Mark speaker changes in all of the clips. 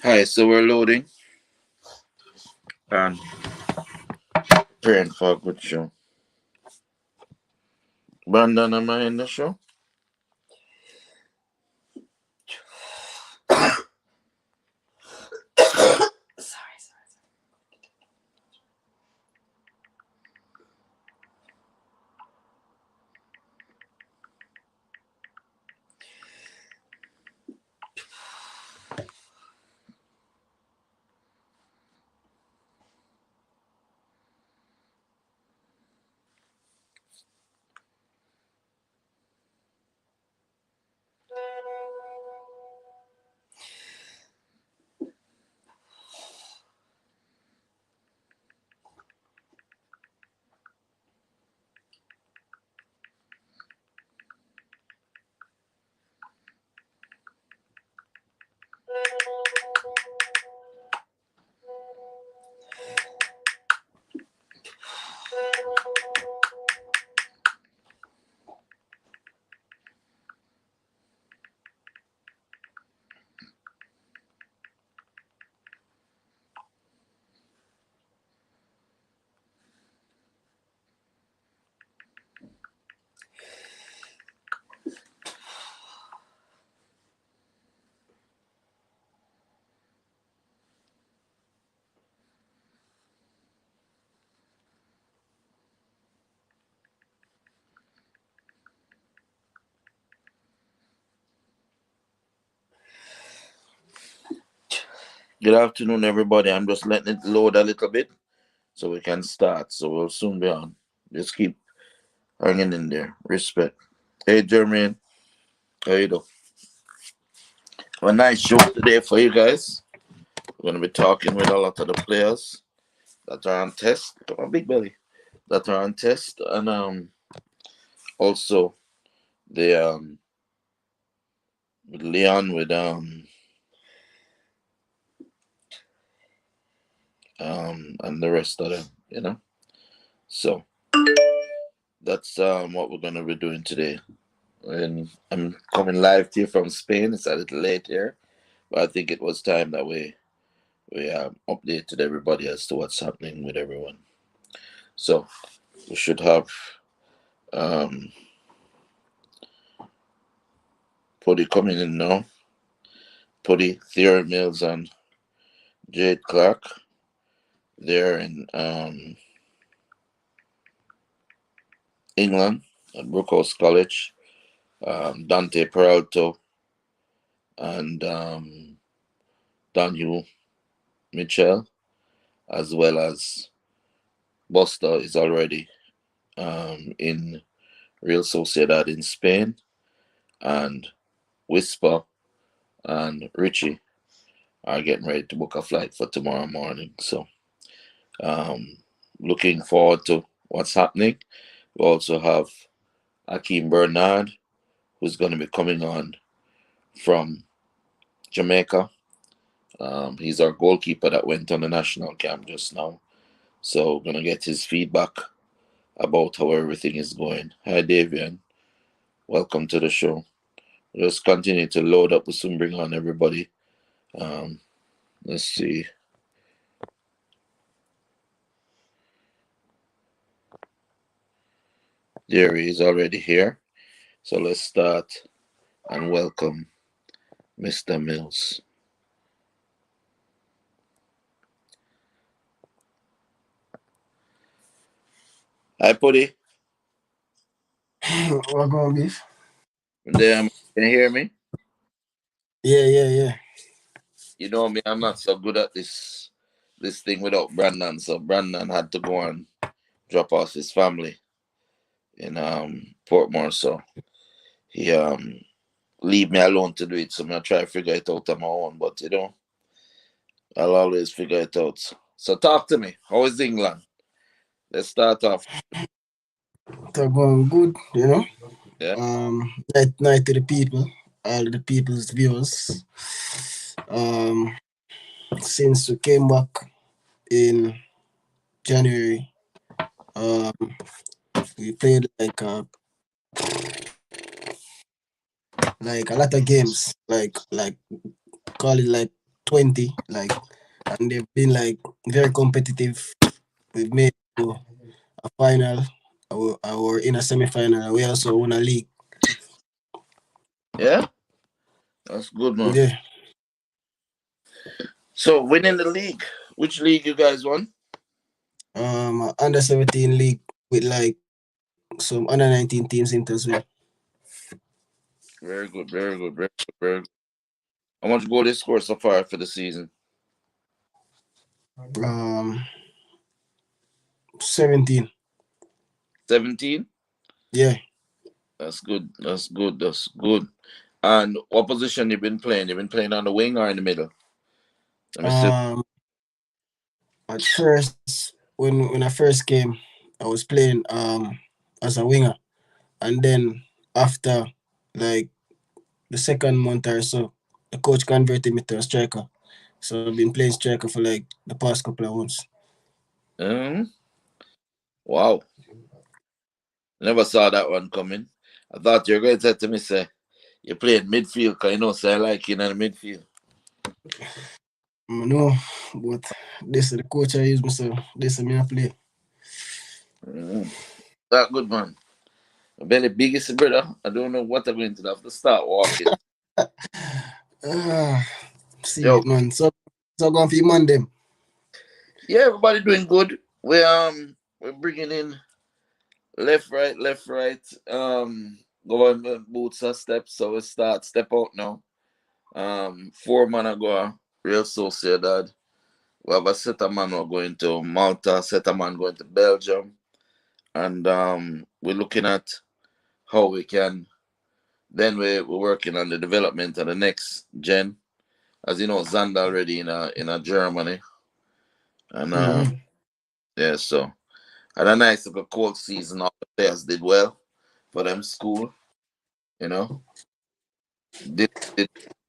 Speaker 1: Hi, so we're loading and praying for a good show. Brandon, am I in the show? Good afternoon, everybody. I'm just letting it load a little bit so we can start. So we'll soon be on. Just keep hanging in there. Respect. Hey, Jermaine. How you doing? A nice show today for you guys. We're going to be talking with a lot of the players that are on test. Come on, big belly. That are on test. And also the with Leon and the rest of them. So that's what we're gonna be doing today. And I'm coming live to you from Spain. It's a little late here, but I think it was time that we updated everybody as to what's happening with everyone. So we should have um Putty coming in now. Putty, Theory Mills, and Jade Clark. They're in England at Brookhouse College. Dante Peralto and Daniel Mitchell, as well as Buster is already in Real Sociedad in Spain, and Whisper and Richie are getting ready to book a flight for tomorrow morning. So, um, looking forward to what's happening. We also have Akeem Bernard, who's going to be coming on from Jamaica. He's our goalkeeper that went on the national camp just now. So, we're going to get his feedback about how everything is going. Hi, Davian. Welcome to the show. Just continue to load up. We'll soon bring on everybody. Um, let's see. There he is already here. So let's start and welcome Mr. Mills. Hi, Putty.
Speaker 2: What going beef?
Speaker 1: There, can you hear me?
Speaker 2: Yeah.
Speaker 1: You know me, I'm not so good at this thing without Brandon. So Brandon had to go and drop off his family in Portmore. So he leave me alone to do it. So I'm gonna try to figure it out on my own. But I'll always figure it out. So talk to me. How is England? Let's start off.
Speaker 2: They're going good.
Speaker 1: Yeah.
Speaker 2: Night to the people, all the people's viewers. Um, since we came back in January, um, we played like a lot of games, like call it like U20, like, and they've been like very competitive. We've made to a final, or in a semi-final, and we also won a league.
Speaker 1: Yeah, that's good, man.
Speaker 2: Yeah,
Speaker 1: So winning the league, which league you guys won?
Speaker 2: under 17 league with like some under 19 teams in it as well.
Speaker 1: Very good, very good, very good, very good. How much goal they scored so far for the season?
Speaker 2: Um, 17.
Speaker 1: 17.
Speaker 2: Yeah.
Speaker 1: That's good. That's good. That's good. And what position you been playing? You been playing on the wing or in the middle? Let me see.
Speaker 2: Um, at first, when I first came, I was playing as a winger, and then after like the second month or so, the coach converted me to a striker. So I've been playing striker for like the past couple of months.
Speaker 1: Um, wow. Never saw that one coming. I thought you were going to say to me, say, you playing midfield, because you know, say I like you in the midfield.
Speaker 2: No, but this is the coach I use me, so this is me I play.
Speaker 1: Mm. That good, man. Belly biggest brother. I don't know what I'm going to do. I have to start walking.
Speaker 2: Ah, see
Speaker 1: Yo,
Speaker 2: it, man. So going for you, man, them.
Speaker 1: yeah, everybody doing good. We're bringing in left, right, left, right. Government boots a step, so we start step out now. 4 man ago, Real Sociedad. We have a set of man who are going to Malta, set of man going to Belgium, and we're looking at how we can. Then we're working on the development of the next gen. As you know, Zanda already in a Germany, and
Speaker 2: Mm-hmm.
Speaker 1: yeah, so had a nice little cold season. All the players did well for them school, you know. Did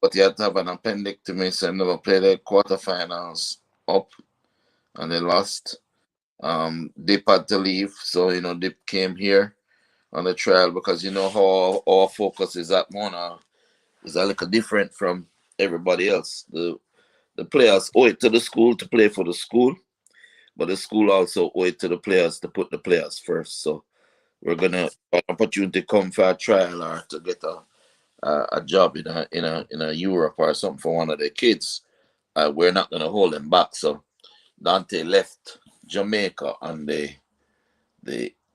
Speaker 1: but he had to have an appendectomy, so never played the quarterfinals up, and they lost. Dip had to leave, so Dip came here on the trial because you know how our focus is at Mona is a little different from everybody else. The players owe it to the school to play for the school, but the school also owe it to the players to put the players first. So we're gonna an opportunity come for a trial or to get a job in a Europe or something for one of the kids. We're not gonna hold them back. So Dante left Jamaica on the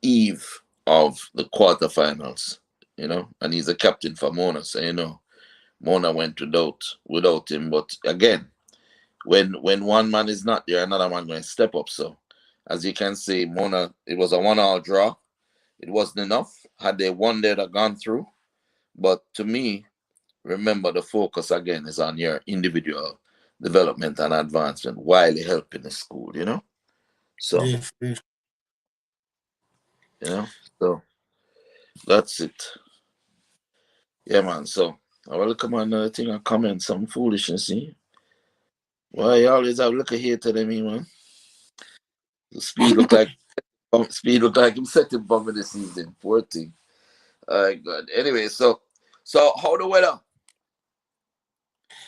Speaker 1: eve of the quarterfinals, and he's a captain for Mona. So Mona went without him. But again, when one man is not there, another man going to step up. So as you can see, Mona, it was a 1-all draw. It wasn't enough. Had they won, they'd have gone through. But to me, remember the focus again is on your individual development and advancement while you're helping the school. So,
Speaker 2: Yeah,
Speaker 1: you know, so that's it. Yeah, man. So I will come on another thing and comment some foolishness. See? Why you always have look at here to them, man? The speed look like him setting bomb this season. Poor thing. All right, good. Anyway, so how the weather?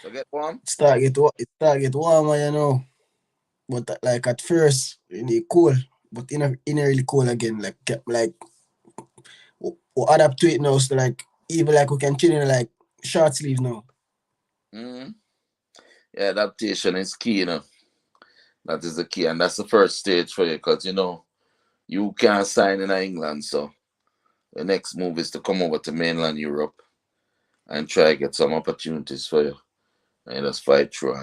Speaker 1: So get warm?
Speaker 2: it start get warmer, But like at first, it cool, but in a really cool again. Like we adapt to it now. So like even like we can chill in like short sleeves now.
Speaker 1: Mm-hmm. Yeah, adaptation is key. That is the key, and that's the first stage for you, because you can't sign in England. So the next move is to come over to mainland Europe and try get some opportunities for you, and just fight through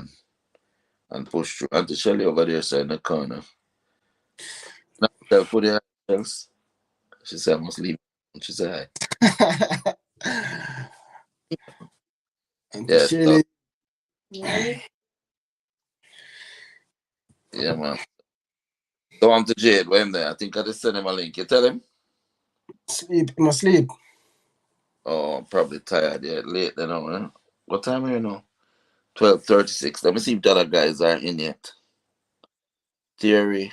Speaker 1: and push through. Auntie Shelly over there side in the corner. Now, tell put your hands. She said I must leave. She said hi.
Speaker 2: And
Speaker 1: Yeah, so
Speaker 2: Shirley
Speaker 1: yeah, man. So I'm to Jade when there. I think I just sent him a link. You tell him?
Speaker 2: sleep, you must sleep.
Speaker 1: Oh, probably tired. Yeah, late then. What time are you now? 12:36. Let me see if the other guys are in yet. Theory,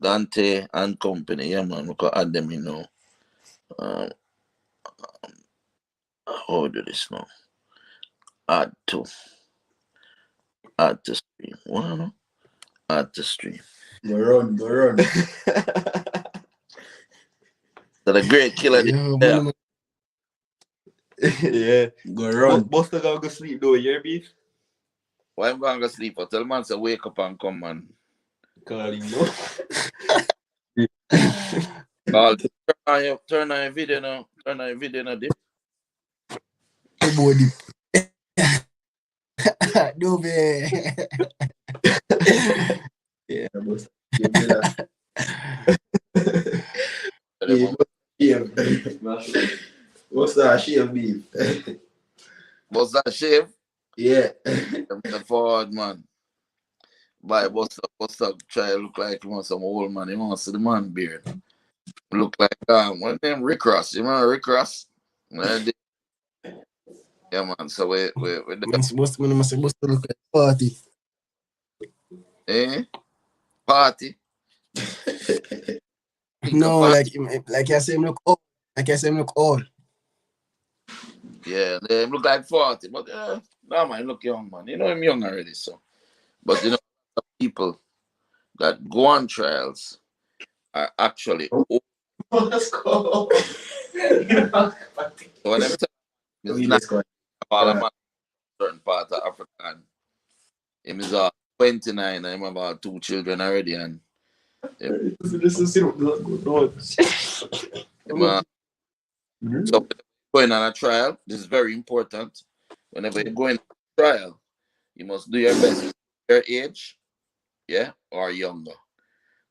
Speaker 1: Dante, and company. Yeah, man. We can add them in now. Um, how do this now? Add to. Artistry. Wow. Artistry.
Speaker 3: Go run.
Speaker 1: So the great killer did
Speaker 2: Yo,
Speaker 1: there.
Speaker 3: Yeah. Go run.
Speaker 4: Buster gonna go sleep though, you hear me?
Speaker 1: Why I'm going to sleep? I tell man to wake up and come and
Speaker 4: Call him no.
Speaker 1: call. Turn on your video now. Turn on your video now, Dip.
Speaker 2: Hey, body. No, man.
Speaker 3: Yeah, Buster. Give me that. What's that? Shave beef.
Speaker 1: What's that shave?
Speaker 3: Yeah.
Speaker 1: The forward man. By what's up, try to look like he wants some old man. He wants the man beard. Look like what's name? Rick Ross. You remember Rick Ross? Yeah man, so we
Speaker 2: Must look at party.
Speaker 1: party.
Speaker 2: No, like I say, him look old. Like I say, him look old.
Speaker 1: Yeah, they look like 40, but no man, look young man. You know him young already, so. But you know, people that go on trials are actually old.
Speaker 3: Let's go.
Speaker 1: So when I'm telling you, it's not all a man certain part of Africa, and him is 29 and him about 2 children already, and so going on a trial, this is very important. Whenever you're going on a trial, you must do your best with your age, yeah, or younger,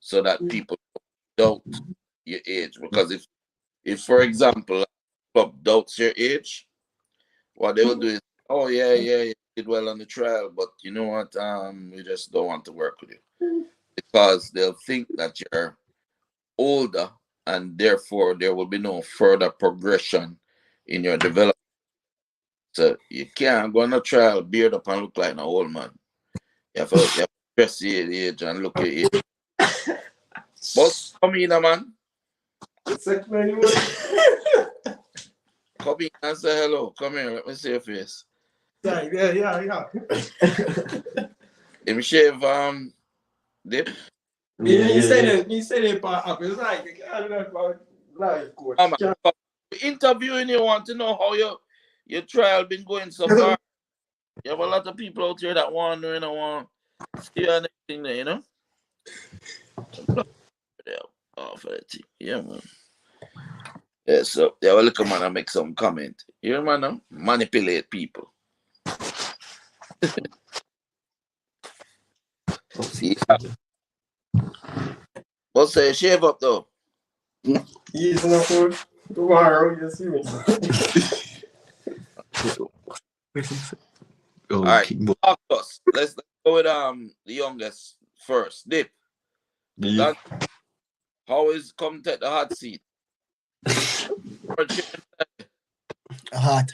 Speaker 1: so that people doubt your age. Because if for example, a club doubts your age, what they will do is, oh yeah, you did well on the trial, but you know what, we just don't want to work with you because they'll think that you're older and therefore there will be no further progression in your development. So you can't go on a trial, beard up and look like an old man. You have to dress your age and look your age. But come in, man. Come in and say hello. Come here, let me see your face.
Speaker 4: Yeah.
Speaker 1: Him shave Dip.
Speaker 4: You said it part up. It's like I don't know about life coach.
Speaker 1: Interviewing you want to know how your trial been going so far. You have a lot of people out here that want to want to see anything there, you know. For that thing. Yeah, man. Yeah, so yeah, well, look, man, I make some comment. You know, man, manipulate people. Yeah. But say shave up though.
Speaker 4: He's not for tomorrow. You see me.
Speaker 1: All right, let's go with the youngest first. Dip.
Speaker 4: Yeah.
Speaker 1: How is come take the hot seat?
Speaker 2: Hot.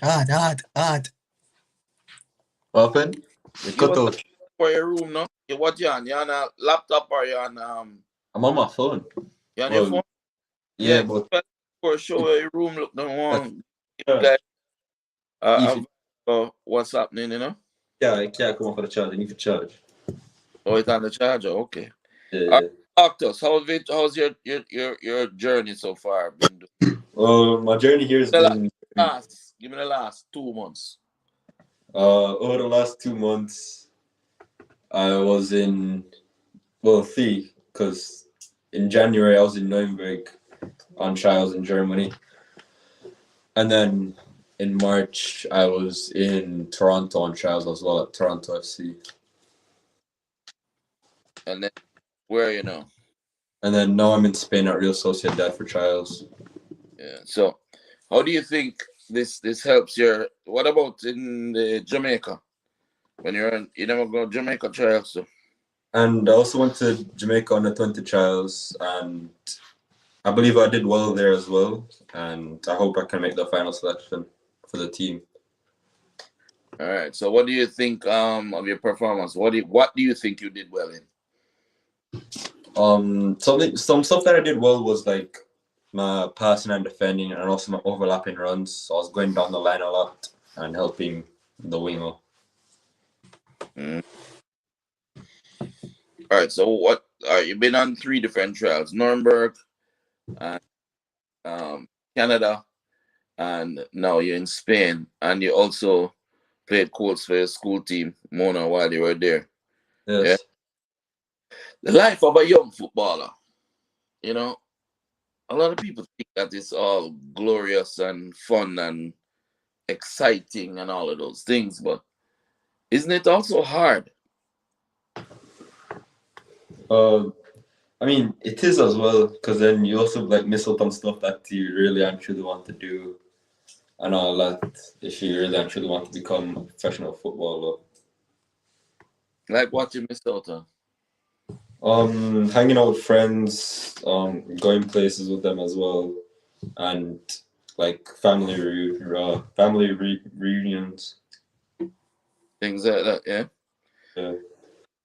Speaker 4: What happened? You cut out.
Speaker 1: For your room, no? What you on? You on a laptop or you on
Speaker 4: I'm on my phone.
Speaker 1: You on your phone?
Speaker 4: Yeah, but
Speaker 1: for show your room look no one. What's happening, you know?
Speaker 4: Yeah, I can't come up for the charge. I need to charge.
Speaker 1: Oh, it's on the charger. Okay.
Speaker 4: Yeah.
Speaker 1: Talk to us. How's your journey so far been doing?
Speaker 4: Well, my journey here has been.
Speaker 1: Give me the last 2 months.
Speaker 4: Over the last 2 months, I was in, three, because in January I was in Nuremberg on trials in Germany. And then in March I was in Toronto on trials as well at Toronto FC.
Speaker 1: And then where are you now?
Speaker 4: And then now I'm in Spain at Real Sociedad for trials.
Speaker 1: Yeah. So how do you think this helps your, what about in the Jamaica? When you never go to Jamaica trials, so.
Speaker 4: And I also went to Jamaica on the 20 trials, and I believe I did well there as well. And I hope I can make the final selection for the team.
Speaker 1: All right. So what do you think of your performance? What do you think you did well in?
Speaker 4: Some stuff that I did well was like my passing and defending, and also my overlapping runs. So I was going down the line a lot and helping the winger.
Speaker 1: Mm. All right. So what? All right, you've been on three different trials: Nuremberg, and Canada, and now you're in Spain, and you also played coach for your school team, Mona, while you were there. Yeah,
Speaker 4: Yes.
Speaker 1: the life of a young footballer. You know, a lot of people think that it's all glorious and fun and exciting and all of those things, but isn't it also hard?
Speaker 4: Uh, I mean, it is as well, because then you also like miss out on stuff that you really and truly want to do and all that if you really and truly want to become a professional footballer.
Speaker 1: Like what you missed out on?
Speaker 4: Hanging out with friends, going places with them as well, and like reunions.
Speaker 1: Things like that, yeah.
Speaker 4: Yeah.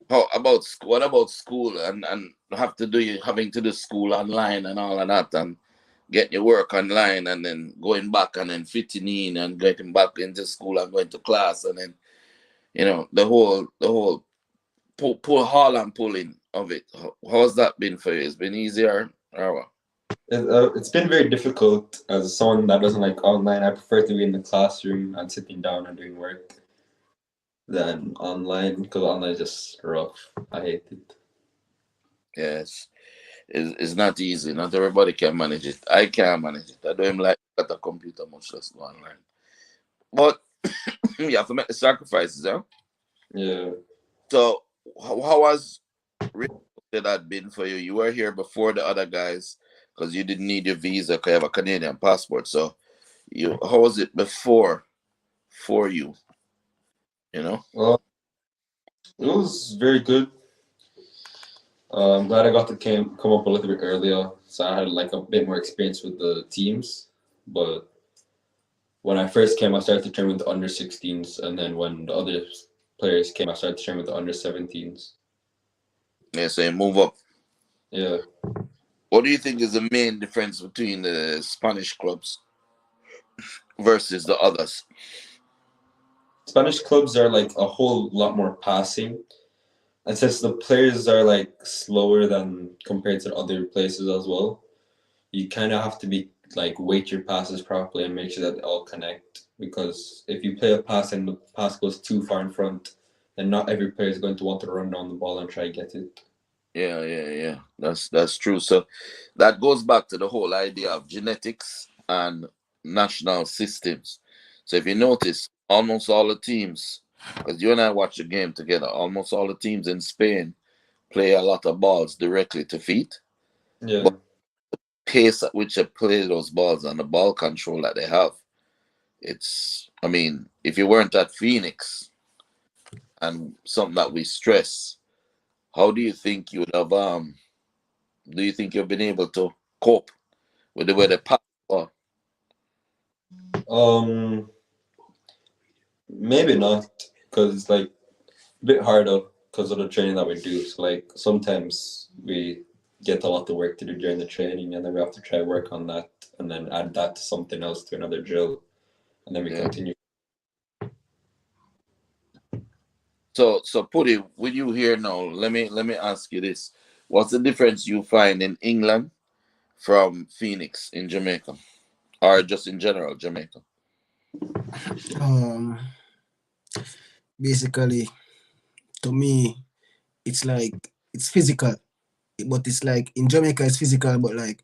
Speaker 1: How about what about school and have to do you having to do school online and all of that and getting your work online and then going back and then fitting in and getting back into school and going to class and then the whole pull haul and pulling of it. How's that been for you? It's been easier or what?
Speaker 4: It's been very difficult as someone that doesn't like online. I prefer to be in the classroom and sitting down and doing work than online because online is just rough. I hate it.
Speaker 1: Yes. It's not easy. Not everybody can manage it. I can't manage it. I don't even like at a computer much less go online. But you have to make the sacrifices, huh?
Speaker 4: Yeah.
Speaker 1: So how has that been for you? You were here before the other guys because you didn't need your visa because you have a Canadian passport. So you how was it before for you? You know?
Speaker 4: Well, it was very good. I'm glad I got to come up a little bit earlier, so I had like a bit more experience with the teams. But when I first came, I started to train with the under 16s, and then when the other players came, I started to train with the under 17s.
Speaker 1: Yeah, so you move up.
Speaker 4: Yeah.
Speaker 1: What do you think is the main difference between the Spanish clubs versus the others?
Speaker 4: Spanish clubs are like a whole lot more passing. And since the players are like slower than compared to other places as well, you kind of have to be like weight your passes properly and make sure that they all connect. Because if you play a pass and the pass goes too far in front, then not every player is going to want to run down the ball and try to get it.
Speaker 1: Yeah. That's true. So that goes back to the whole idea of genetics and national systems. So if you notice, almost all the teams, because you and I watch the game together, almost all the teams in Spain play a lot of balls directly to feet.
Speaker 4: Yeah.
Speaker 1: But pace at which they play those balls and the ball control that they have, I mean, if you weren't at Phoenix and something that we stress, how do you think you would have do you think you've been able to cope with the way the pass are?
Speaker 4: Um, Maybe not, because it's like a bit harder because of the training that we do. So like sometimes we get a lot of work to do during the training, and then we have to try work on that, and then add that to something else to another drill, and then we
Speaker 1: Yeah.
Speaker 4: continue.
Speaker 1: So Putty, with you here now, let me ask you this. What's the difference you find in England from Phoenix in Jamaica? Or just in general, Jamaica?
Speaker 2: Um, Basically, to me, it's like it's physical, but it's like in Jamaica it's physical, but like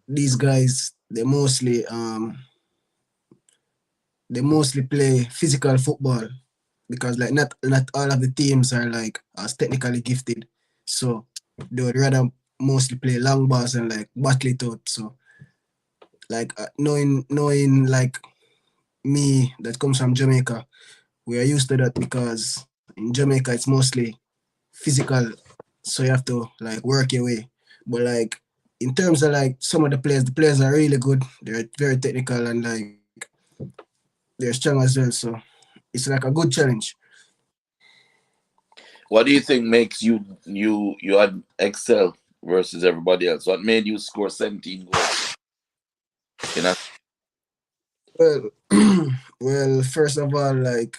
Speaker 2: these guys, they mostly play physical football because like not all of the teams are like as technically gifted, so they would rather mostly play long balls and like battle it out. So like knowing like me that comes from Jamaica, we are used to that because in Jamaica it's mostly physical, so you have to like work your way. But like in terms of like some of the players are really good. They're very technical and like they're strong as well. So it's like a good challenge.
Speaker 1: What do you think makes you excel versus everybody else? What made you score 17 goals? You know?
Speaker 2: Well, well, first of all, like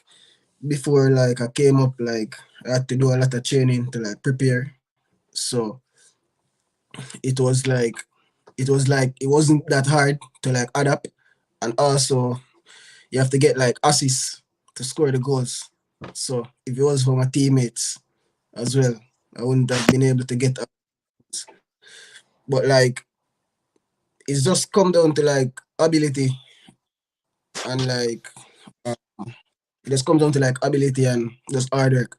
Speaker 2: before like I came up, like I had to do a lot of training to like prepare. So it was like it wasn't that hard to like adapt, and also you have to get like assists to score the goals. So if it was for my teammates as well, I wouldn't have been able to get assists. But like it's just come down to like ability and like uh, it just comes down to like ability and just hard work.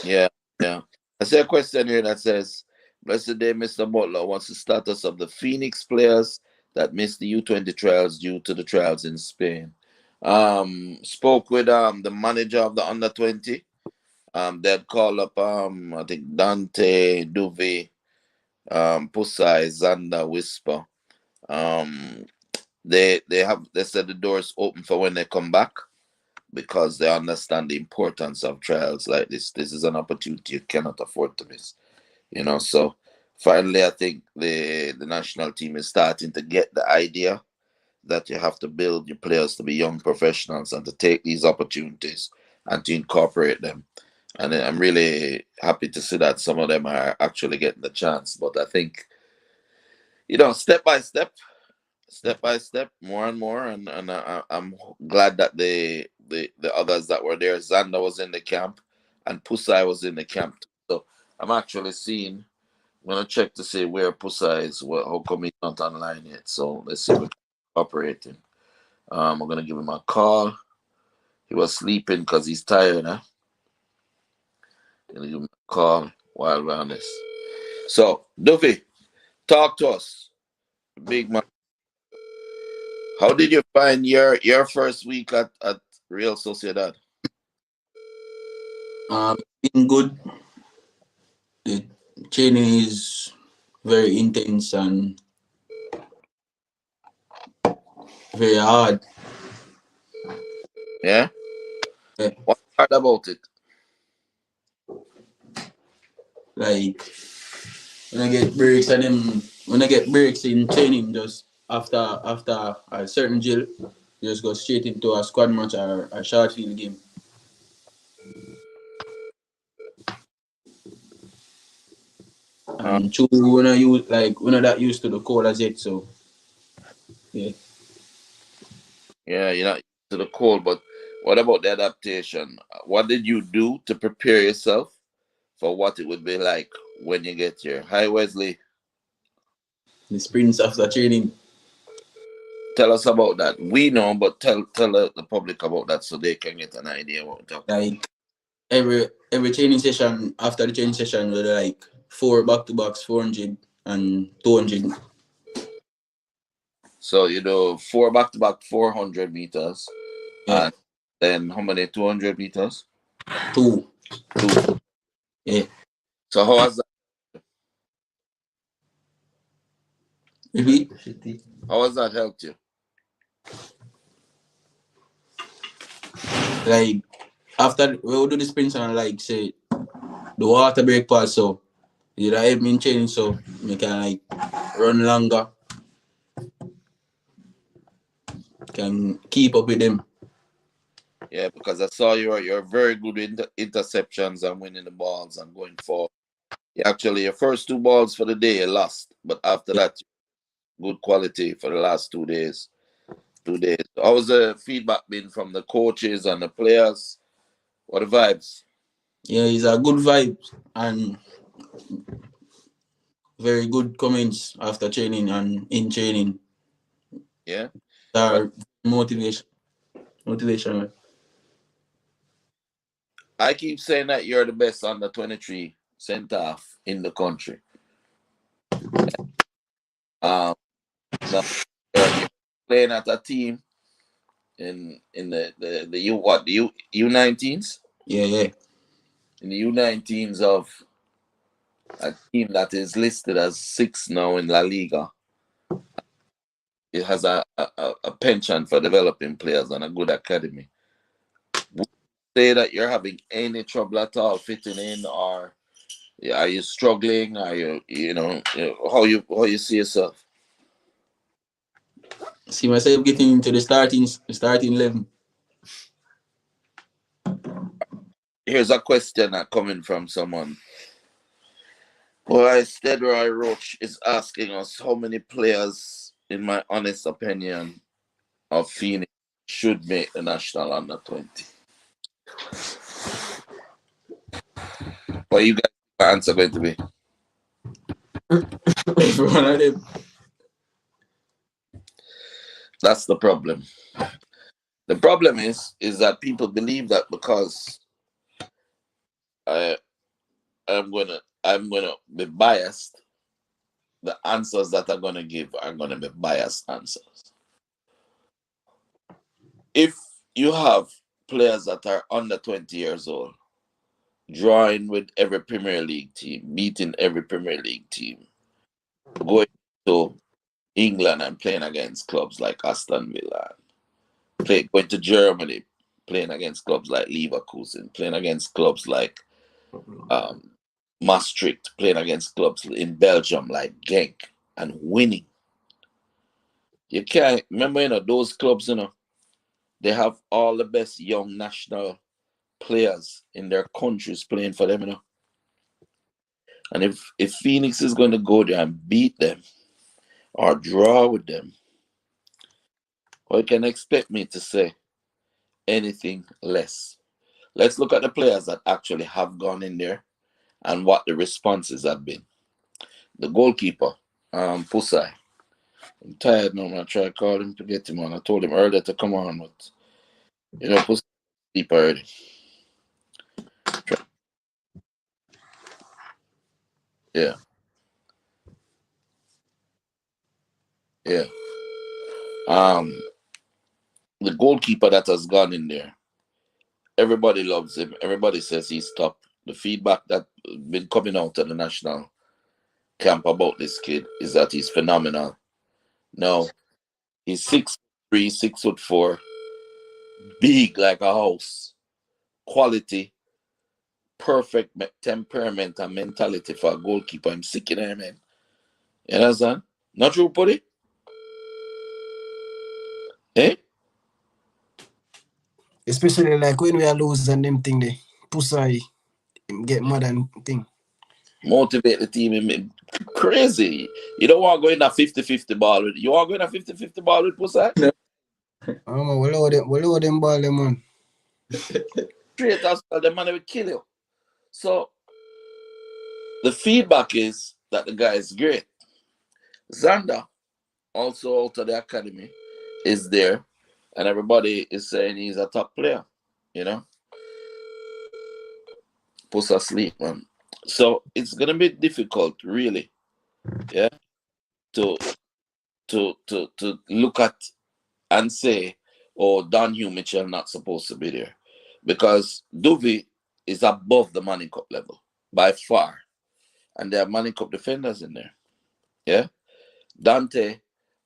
Speaker 1: Yeah, yeah. I see a question here that says, "Blessed day, Mr. Butler. What's the status of the Phoenix players that missed the U20 trials due to the trials in Spain?" Spoke with the manager of the under 20. They'd call up I think Dante, Duve, Pusai, Zander, Whisper. Um, they said the doors open for when they come back because they understand the importance of trials like this. This is an opportunity you cannot afford to miss. So finally, I think the national team is starting to get the idea that you have to build your players to be young professionals and to take these opportunities and to incorporate them. And I'm really happy to see that some of them are actually getting the chance. But I think, step by step, more and more, and I'm glad that the others that were there, Zander was in the camp, and Pusai was in the camp. So I'm actually seeing. I'm gonna check to see where Pusai is. How come he's not online yet? So let's see if we're operating. I'm gonna give him a call. He was sleeping because he's tired. Huh? Gonna give him a call while we're on this. So Duffy, talk to us, big man. How did you find your first week at Real Sociedad?
Speaker 5: Been good. The training is very intense and very hard.
Speaker 1: Yeah.
Speaker 5: Eh,
Speaker 1: What's hard about it?
Speaker 5: Like when I get breaks in training, just after a certain drill, you just go straight into a squad match or a short field game.
Speaker 1: Uh,
Speaker 5: And two, when I use like when I that used to the cold as yet, so yeah.
Speaker 1: yeah, you're not used to the cold, but what about the adaptation? What did you do to prepare yourself for what it would be like when you get here? Hi, Wesley.
Speaker 5: The sprints after training.
Speaker 1: Tell us about that. We know, but tell the public about that so they can get an idea what we're talking about.
Speaker 5: Like every training session after the training session we like 4 back-to-backs, 400 and 200.
Speaker 1: So you do 4 back-to-back 400 meters,
Speaker 5: Yeah,
Speaker 1: and then how many 200 meters?
Speaker 5: two.
Speaker 1: Two.
Speaker 5: Yeah.
Speaker 1: So
Speaker 5: Repeat.
Speaker 1: how has that helped you?
Speaker 5: Like after we do the sprints and like say the water break part, so it help me in training so we can like run longer, can keep up with them.
Speaker 1: Yeah, because I saw you're very good with interceptions and winning the balls and going forward. Actually, your first 2 balls for the day you lost, but after that, good quality for the last 2 days. 2 days. How's the feedback been from the coaches and the players? What the vibes?
Speaker 5: Yeah, it's a good vibe and very good comments after training and in training.
Speaker 1: Yeah. Well,
Speaker 5: Are motivation.
Speaker 1: I keep saying that you're the best under 23 centre half in the country. Um, now you're playing at a team in the U19s
Speaker 5: Yeah.
Speaker 1: in the U19s of a team that is listed as 6 now in La Liga. It has a penchant for developing players and a good academy. Would you say that you're having any trouble at all fitting in, or are you struggling? Are how you see yourself?
Speaker 5: See myself getting into the starting 11.
Speaker 1: Here's a question that coming from someone. Why Steadroy Roach is asking us how many players, in my honest opinion, of Phoenix should make the national under 20. What you guys answer going to be?
Speaker 5: Every one of them.
Speaker 1: That's the problem. The problem is that people believe that because I'm gonna be biased, the answers that I'm gonna give are gonna be biased answers. If you have players that are under 20 years old, drawing with every Premier League team, beating every Premier League team, going to England and playing against clubs like Aston Villa, going to Germany, playing against clubs like Leverkusen, playing against clubs like Maastricht, playing against clubs in Belgium like Genk, and winning. You can't remember, those clubs, they have all the best young national players in their countries playing for them, And if Phoenix is going to go there and beat them or draw with them, well, you can expect me to say anything less. Let's look at the players that actually have gone in there and what the responses have been. The goalkeeper, Pusai. I'm tired now. I try to call him to get him on. I told him earlier to come on, but Pusai sleep already. Yeah. Yeah. The goalkeeper that has gone in there, everybody loves him. Everybody says he's top. The feedback that's been coming out of the national camp about this kid is that he's phenomenal. Now, he's 6'3", 6'4", big like a house, quality, perfect temperament and mentality for a goalkeeper. I'm sick in there, man. You understand? Not true, buddy? Eh?
Speaker 2: Especially like when we are losing them thing they Pusai get mad and thing.
Speaker 1: Motivate the team. Crazy. You don't want to go in a 50-50 ball with you want to go in a 50-50 ball with Pusai?
Speaker 5: No.
Speaker 2: We'll load them ball them man.
Speaker 1: Straight as well, the man will kill you. So the feedback is that the guy is great. Xander, also out of the academy, is there, and everybody is saying he's a top player. Puss asleep, man. So it's gonna be difficult, really, yeah, to look at and say, oh, Don Hugh Mitchell not supposed to be there, because Duvey is above the Manning Cup level by far, and there are Manning Cup defenders in there. Yeah, Dante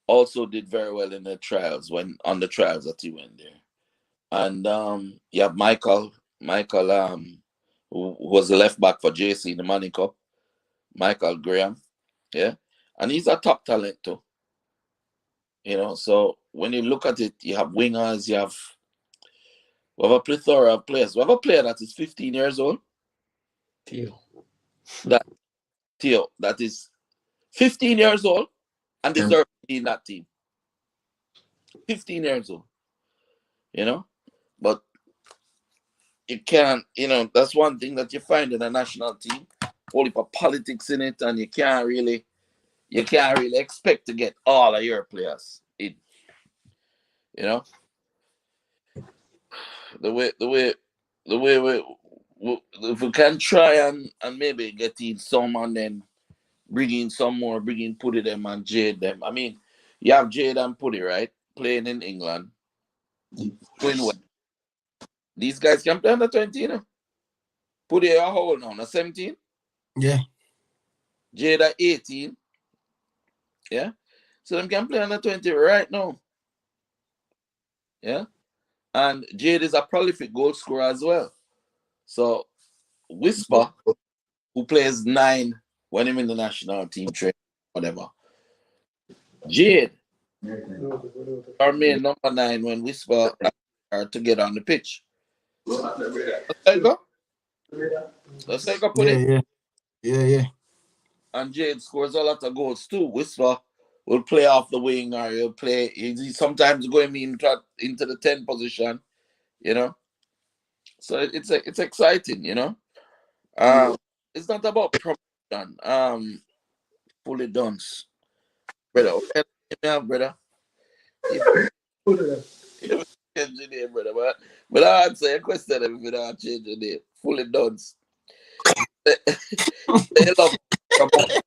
Speaker 1: also did very well in the trials on the trials that he went there, and you have Michael, who was the left back for JC in the Manning Cup, Michael Graham, yeah, and he's a top talent too. So when you look at it, you have wingers, we have a plethora of players. We have a player that is 15 years old.
Speaker 5: Theo.
Speaker 1: That is 15 years old and deserves to be in that team. 15 years old. But you can't, that's one thing that you find in a national team. Whole heap of politics in it, and you can't really expect to get all of your players in. The way if we can try and maybe get in some and then bring in some more, Putty them and Jade them. I mean, you have Jade and Putty, right? Playing in England. Doing well. These guys can play under 20, Putty a whole now, 17.
Speaker 2: Yeah.
Speaker 1: Jade at 18. Yeah. So them can play under 20 right now. Yeah. And Jade is a prolific goal scorer as well. So Whisper, who plays 9 when I'm in the national team training, whatever. Jade, our main number 9 when Whisper are to get on the pitch. Okay, go? Let's take a put it.
Speaker 2: Yeah.
Speaker 1: And Jade scores a lot of goals too. Whisper will play off the wing or he'll play. He sometimes going into the 10 position, you know. So it's exciting, you know. It's not about promotion. Fully done, brother. What you have, brother? You change your name, brother. But I answer your question if you don't change your name. Fully done. They love promotion.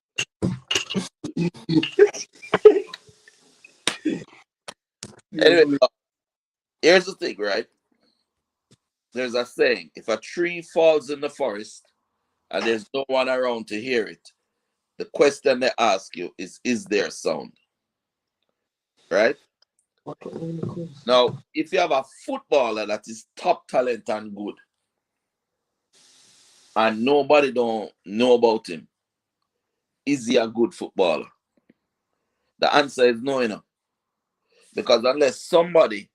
Speaker 1: Anyway, here's the thing, right? There's a saying: if a tree falls in the forest and there's no one around to hear it, the question they ask you is there sound? Right? Now, if you have a footballer that is top talent and good, and nobody don't know about him, is he a good footballer? The answer is no, you know. Because unless somebody,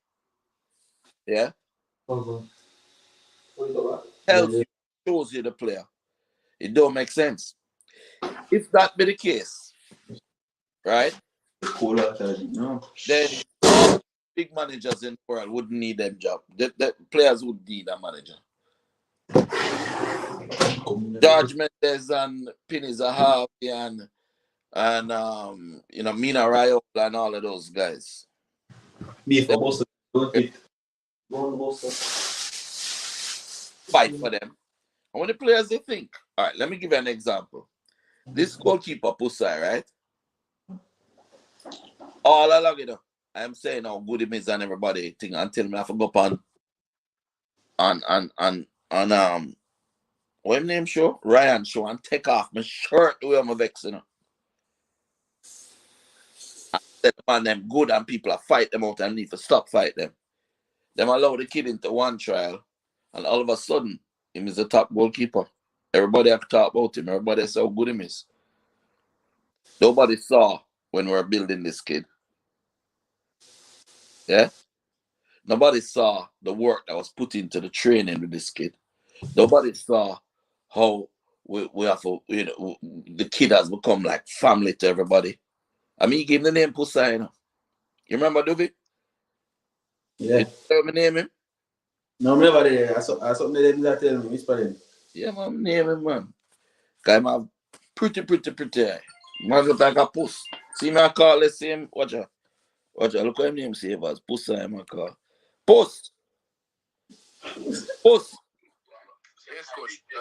Speaker 1: yeah, tells you, shows you the player, it don't make sense. If that be the case, right, then all big managers in the world wouldn't need them job. The players would need a manager. George Mendes and Pini Zahavi and Mina Raiola and all of those guys. Fight for them. And when the players they think, all right, let me give you an example. This goalkeeper Pusai, right? All along, you know, I'm saying how good him is and everybody think until me have to go up on what name show? Ryan show and take off my shirt the way I'm vexing. You know. Man, them good and people are fight them out and need to stop fight them. Them allow the kid into one trial and all of a sudden him is the top goalkeeper. Everybody have to talk about him. Everybody saw how good him is. Nobody saw when we were building this kid. Yeah? Nobody saw the work that was put into the training with this kid. Nobody saw how we have to, you know, the kid has become like family to everybody. I mean, he gave him the name Pusa, you know. You remember, Duvi?
Speaker 5: Yeah.
Speaker 1: You know me name him?
Speaker 5: No, I'm never there. I saw something they didn't tell me. Whisper him.
Speaker 1: Yeah, man, name him, man. Guy, man, pretty. Man, look like a puss. See me, I call the same. Watch out. Look at him name save as Pusa, I call. Puss.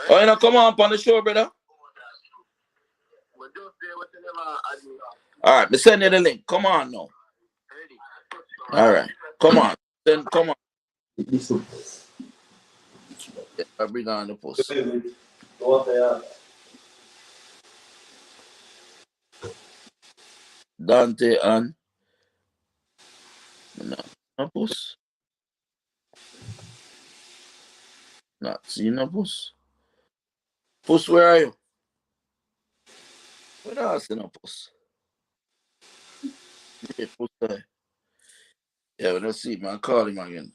Speaker 1: Oh, you know, come on the show, brother. All right, me send you the link. Come on now. All right, come on. Then come on. Yeah, I bring on the post. Dante and no post. Not seeing a post. Post, where are you? Where are you? Post? Yeah, post there. Yeah, we don't see him. I'll call him again.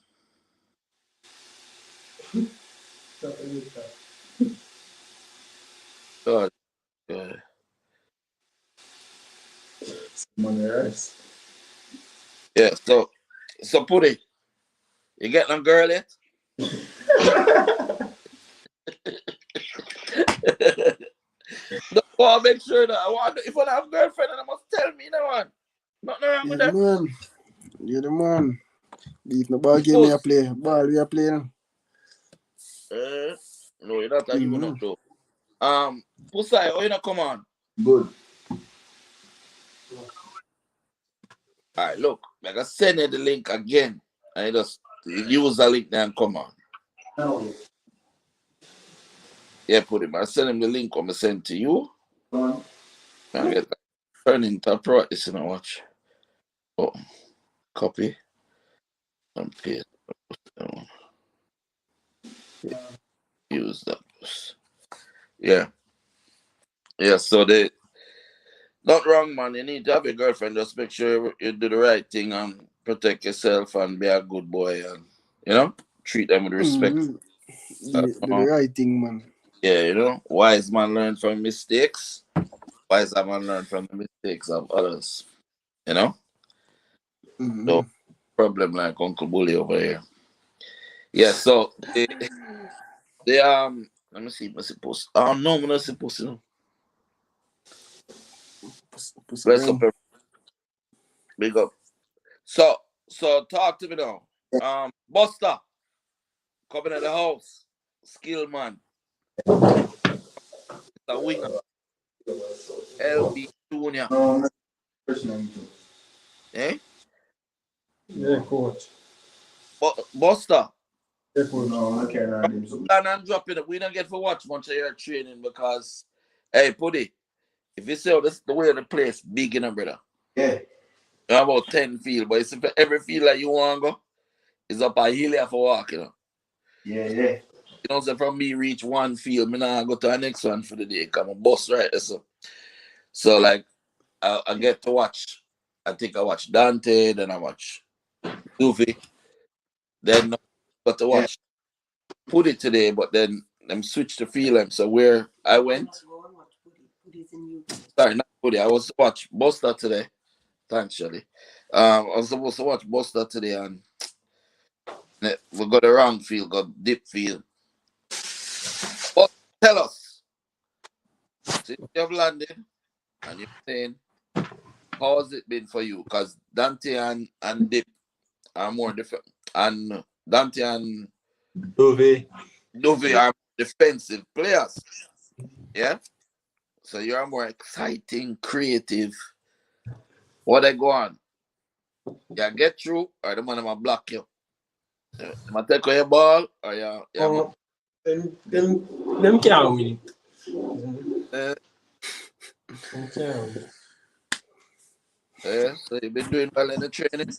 Speaker 1: God. Yeah, so put it. You get them girl yet? No, make sure that if I have a girlfriend, I must tell me that one. Nothing wrong with that.
Speaker 2: Man. You're the man. Leave the ball game I play. Ball we are playing.
Speaker 1: No, you're not a you not though. Pusai, oh you not come on.
Speaker 5: Good.
Speaker 1: Alright, look, I can send you the link again. And you just use the link there and come on.
Speaker 5: No.
Speaker 1: Yeah, put him. I send him the link I'm send to you. I get turn into a pro this and watch. Oh, copy and paste. Use that. Yeah. Yeah, so they not wrong, man. You need to have a girlfriend. Just make sure you do the right thing and protect yourself and be a good boy and treat them with respect.
Speaker 2: Do the right thing, man.
Speaker 1: Yeah, you know, wise man learn from mistakes. Wise man learn from the mistakes of others. You know,
Speaker 2: Mm-hmm.
Speaker 1: no problem like Uncle Bully over here. Yeah, so let me see, what's supposed. Oh no, I'm not supposed to.
Speaker 2: Puss a
Speaker 1: Bless up,
Speaker 2: ring.
Speaker 1: big up. So talk to me now. Buster coming at the house, skill man, the winger, LB Junior.
Speaker 3: No, not personally.
Speaker 1: Eh?
Speaker 6: Yeah, coach.
Speaker 1: Buster,
Speaker 6: Yeah, coach.
Speaker 3: No, I can't run them.
Speaker 1: plan on dropping it. We don't get to watch much of your training because, hey, Puddy, if you see how this, the way of the place, big enough, brother.
Speaker 3: Yeah.
Speaker 1: You have about 10 field, but it's if every field that you want to go, is up a hill for walk, you know.
Speaker 3: Yeah.
Speaker 1: You know, so from me reach one field, me now go to the next one for the day. Come a bus right there, so like I get to watch. I think I watch Dante, then I watch Goofy, then I got to
Speaker 3: Yeah.
Speaker 1: watch Put It today, but then them switch the field. So where I went, sorry, not Put It. I was to watch Buster today. Thanks, Shelly. I was supposed to watch Buster today, and we got the wrong field, got deep field. But tell us, since you have landed and you're playing, how has it been for you? Because Dante and Dip are more different, and Dante and
Speaker 4: Dove.
Speaker 1: Dovey are defensive players. Yeah, so you're more exciting, creative. What I go on? You get through, or the man gonna block you. Am I take your ball, or
Speaker 6: Oh, them can't win it.
Speaker 1: uh,
Speaker 6: Them can't win it.
Speaker 1: so you've been doing well in the training.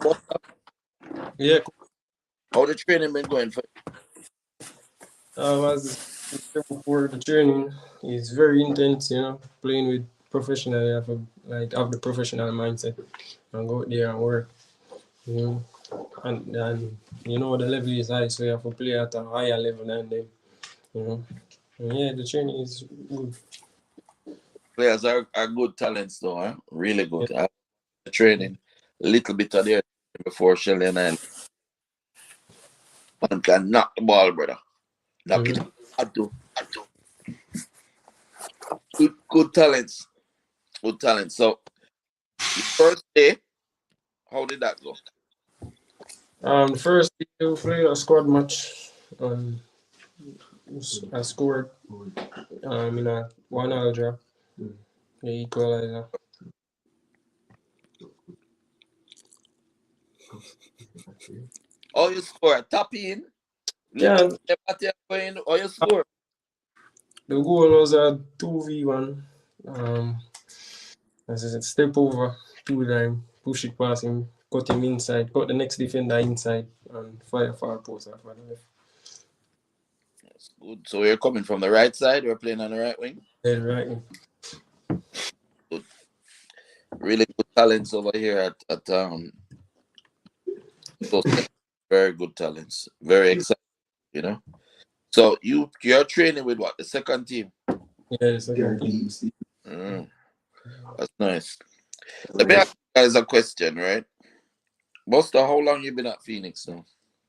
Speaker 1: But
Speaker 6: Yeah,
Speaker 1: how the training been going for
Speaker 6: as for the training is very intense, playing with professional, you have to have the professional mindset and go out there and work, you know. And the level is high, so you have to play at a higher level than them, you know. And yeah, the training is good.
Speaker 1: players are good talents though, huh? Really
Speaker 6: Yeah.
Speaker 1: good. The training, a little bit of their before Shelly and I man can knock the ball, brother. Knock it.
Speaker 6: Mhm.
Speaker 1: I do. Good talents. Good talents. So your first day, how did that go?
Speaker 6: The first day we played a squad match. Um, I scored in a 1-all draw, the equalizer.
Speaker 1: Oh, you score. Tap in.
Speaker 6: Yeah,
Speaker 1: Going, or you score.
Speaker 6: the goal was a 2v1. Um, as I said, step over, two time, push it past him, cut him inside, cut the next defender inside, and fire far post after the left.
Speaker 1: That's good. So we're coming from the right side. We're playing on the right wing.
Speaker 6: Then right.
Speaker 1: Good. Really good talents over here at so very good talents. Very exciting, you know. So you're training with what? The second team?
Speaker 6: Yeah, second team.
Speaker 1: Mm, that's nice. Let me ask you guys a question, right? Buster, how long you been at Phoenix now?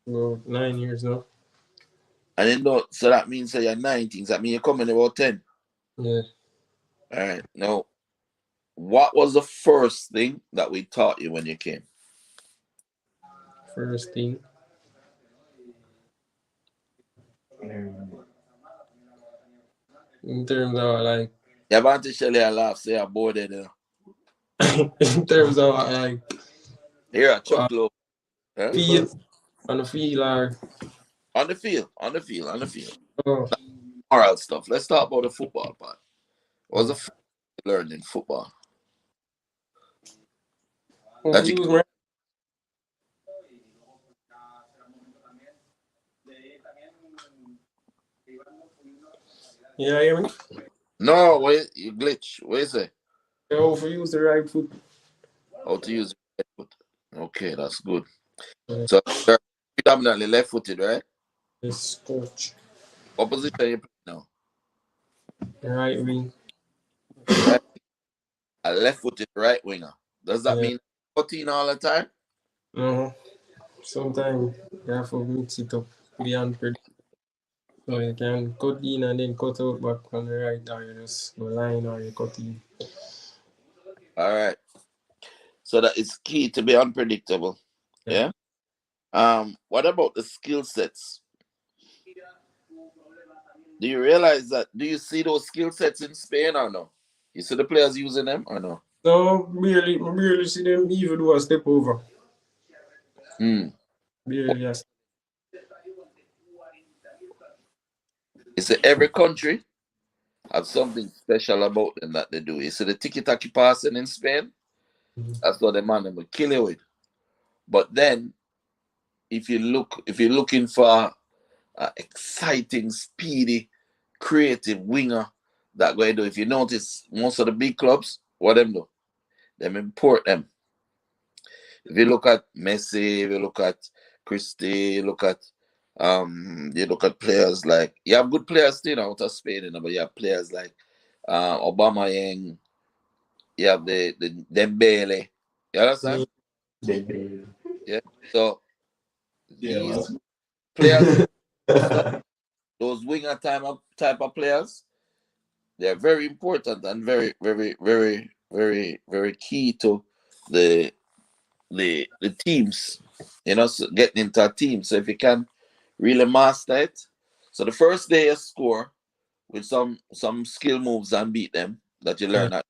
Speaker 6: About 9 years now.
Speaker 1: I didn't know. So that means that you're 19. That means you're coming about 10.
Speaker 6: Yeah.
Speaker 1: All right. Now, what was the first thing that we taught you when you came?
Speaker 6: First thing. In terms of
Speaker 1: You have to Shelly a laugh, say I'm bored.
Speaker 6: in terms of
Speaker 1: Here, a chuckle. Huh?
Speaker 6: field on the field or
Speaker 1: On the field, on the field, on the field.
Speaker 6: oh,
Speaker 1: Moral stuff. Let's talk about the football part. What was the
Speaker 6: oh.
Speaker 1: first thing you learned in football?
Speaker 6: Oh,
Speaker 1: That
Speaker 6: for
Speaker 1: you,
Speaker 6: use my yeah, hear me?
Speaker 1: no, wait, you glitch. What is it?
Speaker 6: Oh, for use the right foot.
Speaker 1: How to use it. Okay, that's good.
Speaker 6: Yeah.
Speaker 1: So you're predominantly left-footed, right?
Speaker 6: Yes, coach.
Speaker 1: What position you play now?
Speaker 6: Right wing.
Speaker 1: Right, a left-footed right winger. Does that
Speaker 6: Yeah.
Speaker 1: mean 14 all the time?
Speaker 6: No. Sometimes you have to mix it up with the hand. So you can cut in and then cut out back on the right, or you just go line or you cut in.
Speaker 1: All right. So that is key to be unpredictable.
Speaker 6: Yeah.
Speaker 1: Yeah. What about the skill sets? Do you realize that? Do you see those skill sets in Spain or no? You see the players using them or no?
Speaker 6: No, barely see them even do a step over.
Speaker 1: Hmm.
Speaker 6: Barely, yes.
Speaker 1: You see, every country have something special about them that they do. You see the tiki-taki passing in Spain?
Speaker 6: Mhm.
Speaker 1: That's what the man them will kill you with. But then, if you're looking for an exciting, speedy, creative winger that going to do, if you notice, most of the big clubs, what them do? Them import them. If you look at Messi, if you look at Christie, you look at players like you have good players still out of Spain, you know, but you have players like Obama Yang, you have the Dembele. You understand? Yeah. So
Speaker 3: Yeah,
Speaker 1: these
Speaker 3: man.
Speaker 1: players, those winger type of players, they're very important and very, very, very, very, very key to the the teams, you know, so getting into a team. So if you can really master it, so the first day you score with some skill moves and beat them that you
Speaker 6: Yeah.
Speaker 1: learn that,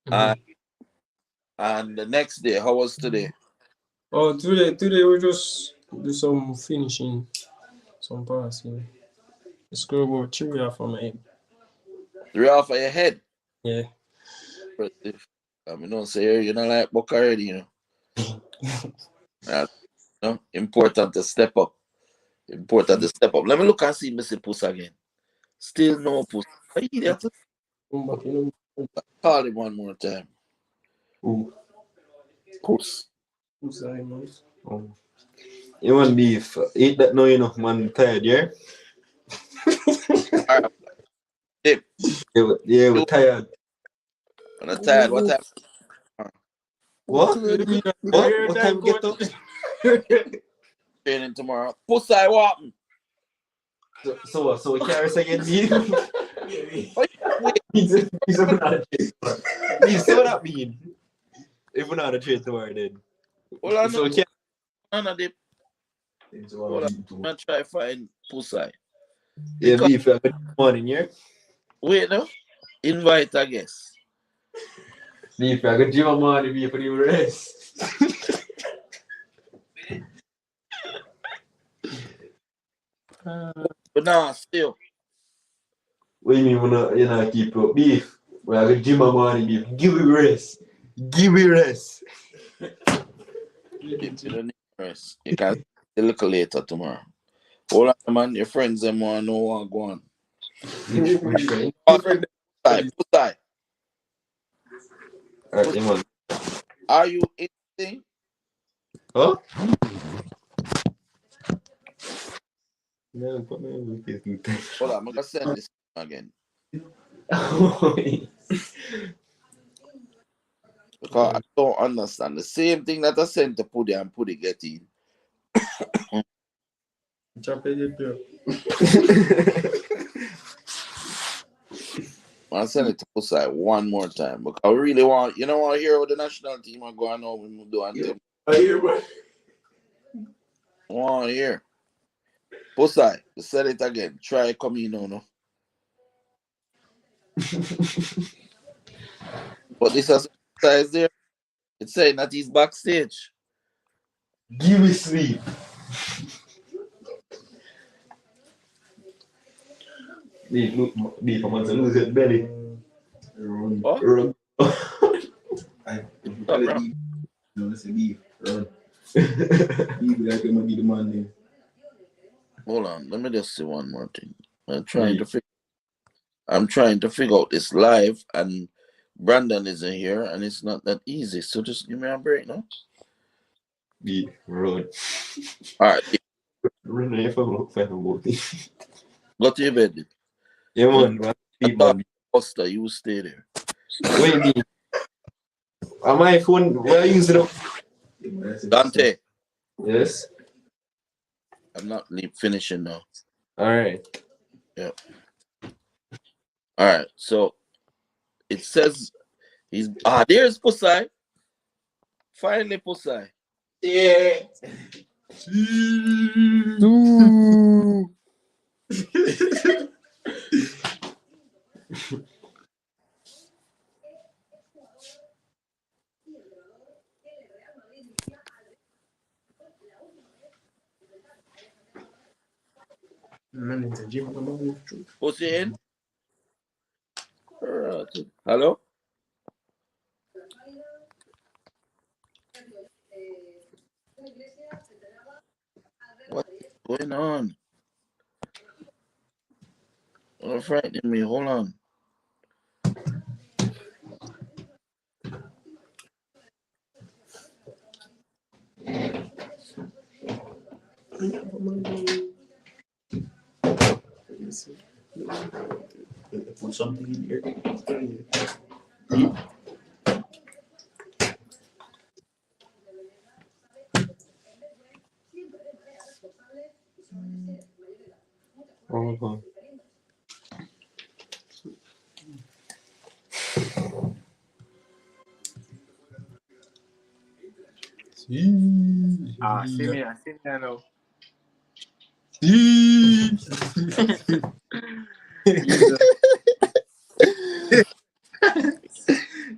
Speaker 6: Mhm.
Speaker 1: and and the next day, how was today?
Speaker 6: Oh, today we just do some finishing, some passing. The score about 3 off from my head.
Speaker 1: 3 off of your head.
Speaker 6: Yeah.
Speaker 1: Impressive. I mean, don't say you're not like Buck already, you know. Uh, important to step up. Important to step up. Let me look and see Missy Puss again. Still no Puss. Are you idiot?
Speaker 6: Come back, you know.
Speaker 1: Call him one more time.
Speaker 3: Ooh.
Speaker 1: Puss.
Speaker 6: Who's that, man?
Speaker 4: Oh. You want beef? Eat that now, you know, man. Tired, yeah?
Speaker 1: All right, Dip.
Speaker 4: Yeah, we're
Speaker 1: You
Speaker 4: tired.
Speaker 1: when I'm tired. What time?
Speaker 4: What? What?
Speaker 6: Every
Speaker 4: What
Speaker 6: time
Speaker 4: time we get
Speaker 6: coach.
Speaker 4: up?
Speaker 1: Training tomorrow. Puss, I walking.
Speaker 4: So we carry again, beef?
Speaker 1: Oh, wait.
Speaker 4: He's not a trade tomorrow. Beef, so what that mean? If we're not a trade tomorrow, then.
Speaker 1: Hold on,
Speaker 4: So we can't.
Speaker 1: Dip. Hold on. I'm gonna try find Puss. I
Speaker 4: Yeah,
Speaker 1: because
Speaker 4: beef, I'm good morning, yeah?
Speaker 1: wait no. Invite I guess.
Speaker 4: Beef, I'm good gym morning, beef, for the rest.
Speaker 1: But nah, still.
Speaker 4: What do you mean, you know, keep up? Beef, we're good gym morning, beef. Give me rest. Give me rest.
Speaker 1: Dip, you don't need rest. You can see a little later tomorrow. Hold on, man. Your friends them want know what go on.
Speaker 4: Which friend?
Speaker 6: Different.
Speaker 1: Puss.
Speaker 4: Alright, yeah, man.
Speaker 1: Are you anything?
Speaker 4: Huh? Man, put me on the
Speaker 1: Hold on, I'm gonna send this again. Because I don't understand. The same thing that I sent to Pudi and Pudi get in.
Speaker 6: Chop it, bro.
Speaker 1: I send it to Pusai one more time. Because I really want, you know what, hear what the national team are going on when we do anthem.
Speaker 3: I hear, man.
Speaker 1: I want to hear. Pusai, said it again. Try come in, no. But this is is there. It's saying that he's backstage.
Speaker 4: Give me sleep. Beef, look, beef, I'm going to lose your belly.
Speaker 3: Run.
Speaker 1: What?
Speaker 4: Run.
Speaker 3: I
Speaker 1: Stop, bro.
Speaker 3: beef. No, let's say beef. Run. Beef like him be the man there.
Speaker 1: Hold on. Let me just see one more thing. I'm trying to figure out this live and Brandon isn't here and it's not that easy. So just give me a break, no?
Speaker 4: Be run.
Speaker 1: All right,
Speaker 4: Run if I'm not find about it.
Speaker 1: go to your bed.
Speaker 4: Yeah, man. Man. Sleep, man.
Speaker 1: Buster, you stay there.
Speaker 4: Wait, me. On my phone, where you use it up?
Speaker 1: Dante,
Speaker 4: Yes.
Speaker 1: I'm not finishing now.
Speaker 4: All right.
Speaker 1: Yeah. All right. So it says there's Pusai. Finally, Pusai.
Speaker 4: Yeah.
Speaker 6: Man in the gym.
Speaker 1: Pussy in. Alright. Hello. What's going on? Don't frighten me. Hold on.
Speaker 5: Put something in here.
Speaker 4: Oh, God.
Speaker 7: See me now. Jesus.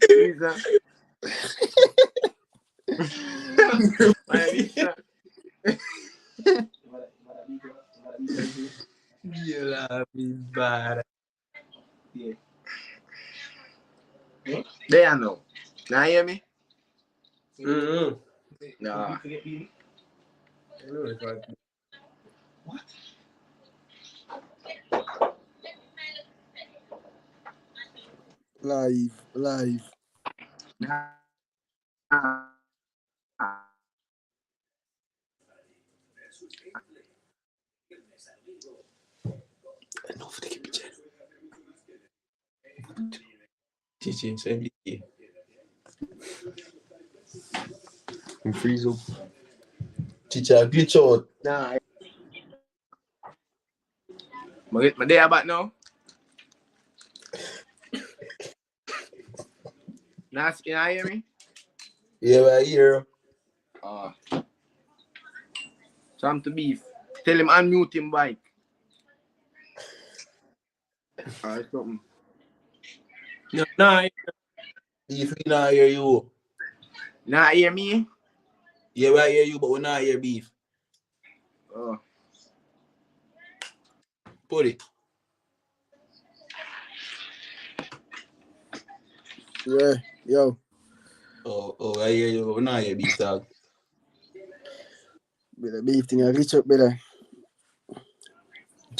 Speaker 7: Jesus. Maravilla.
Speaker 6: Yeah, bad.
Speaker 7: There now. Now hear me?
Speaker 6: Mm-hmm.
Speaker 7: Nah.
Speaker 2: Live.
Speaker 5: Teaching, send it.
Speaker 4: I'm freeze up.
Speaker 5: Teacher, glitch out.
Speaker 7: Nah. My day about now. Now you hear me?
Speaker 5: Yeah, right here.
Speaker 7: Sam to beef. Tell him unmute him bike. Alright, something.
Speaker 6: No, nah.
Speaker 5: If we not hear you.
Speaker 7: Now hear me?
Speaker 5: Yeah, we hear you, but we not hear beef. Put it.
Speaker 2: Yeah, yo.
Speaker 5: I hear you, but we not hear beef, dog.
Speaker 2: Better beef thing, I reach up better.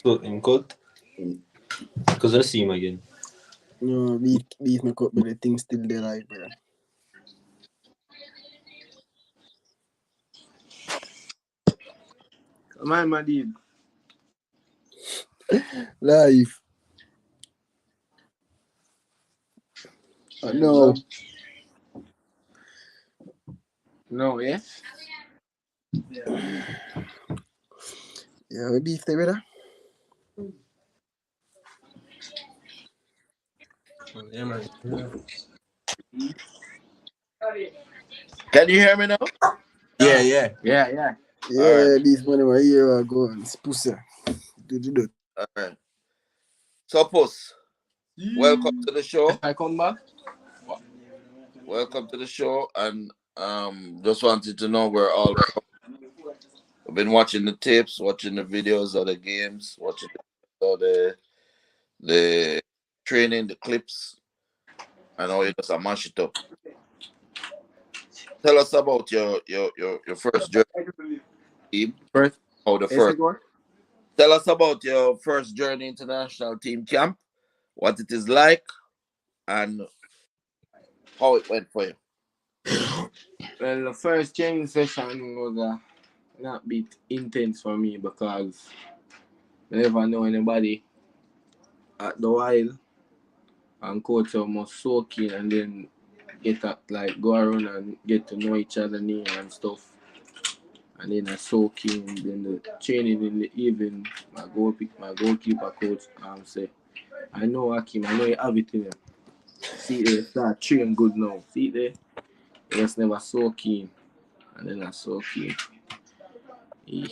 Speaker 4: So, in cut. Because I see him again.
Speaker 2: No, beef make up better things still there live, brother.
Speaker 7: Man, my dude.
Speaker 2: Live. No.
Speaker 7: No, yeah?
Speaker 2: Yeah, we beef there, brother.
Speaker 6: Yeah, man.
Speaker 1: Can you hear me now?
Speaker 5: Yeah.
Speaker 2: Yeah, beef money my ear are going. It's pussy. Do.
Speaker 1: All right. So, Puss, welcome to the show.
Speaker 7: I come back.
Speaker 1: Welcome to the show, and just wanted to know where all from. I've been watching the tapes, watching the videos of the games, watching the training, the clips. I know you just mash it up. Tell us about your first journey team.
Speaker 7: First.
Speaker 1: How the first. Tell us about your first journey international team camp, what it is like, and how it went for you.
Speaker 7: Well, the first training session was not bit intense for me because I never know anybody at the while, and coach almost soaking and then get at like go around and get to know each other name and stuff. And then I soaking, then the training in the evening, my goalkeeper coach say, I know Hakim, I know you have it in you. See there, start train good now. See there? He just never so keen. And then I so keen. It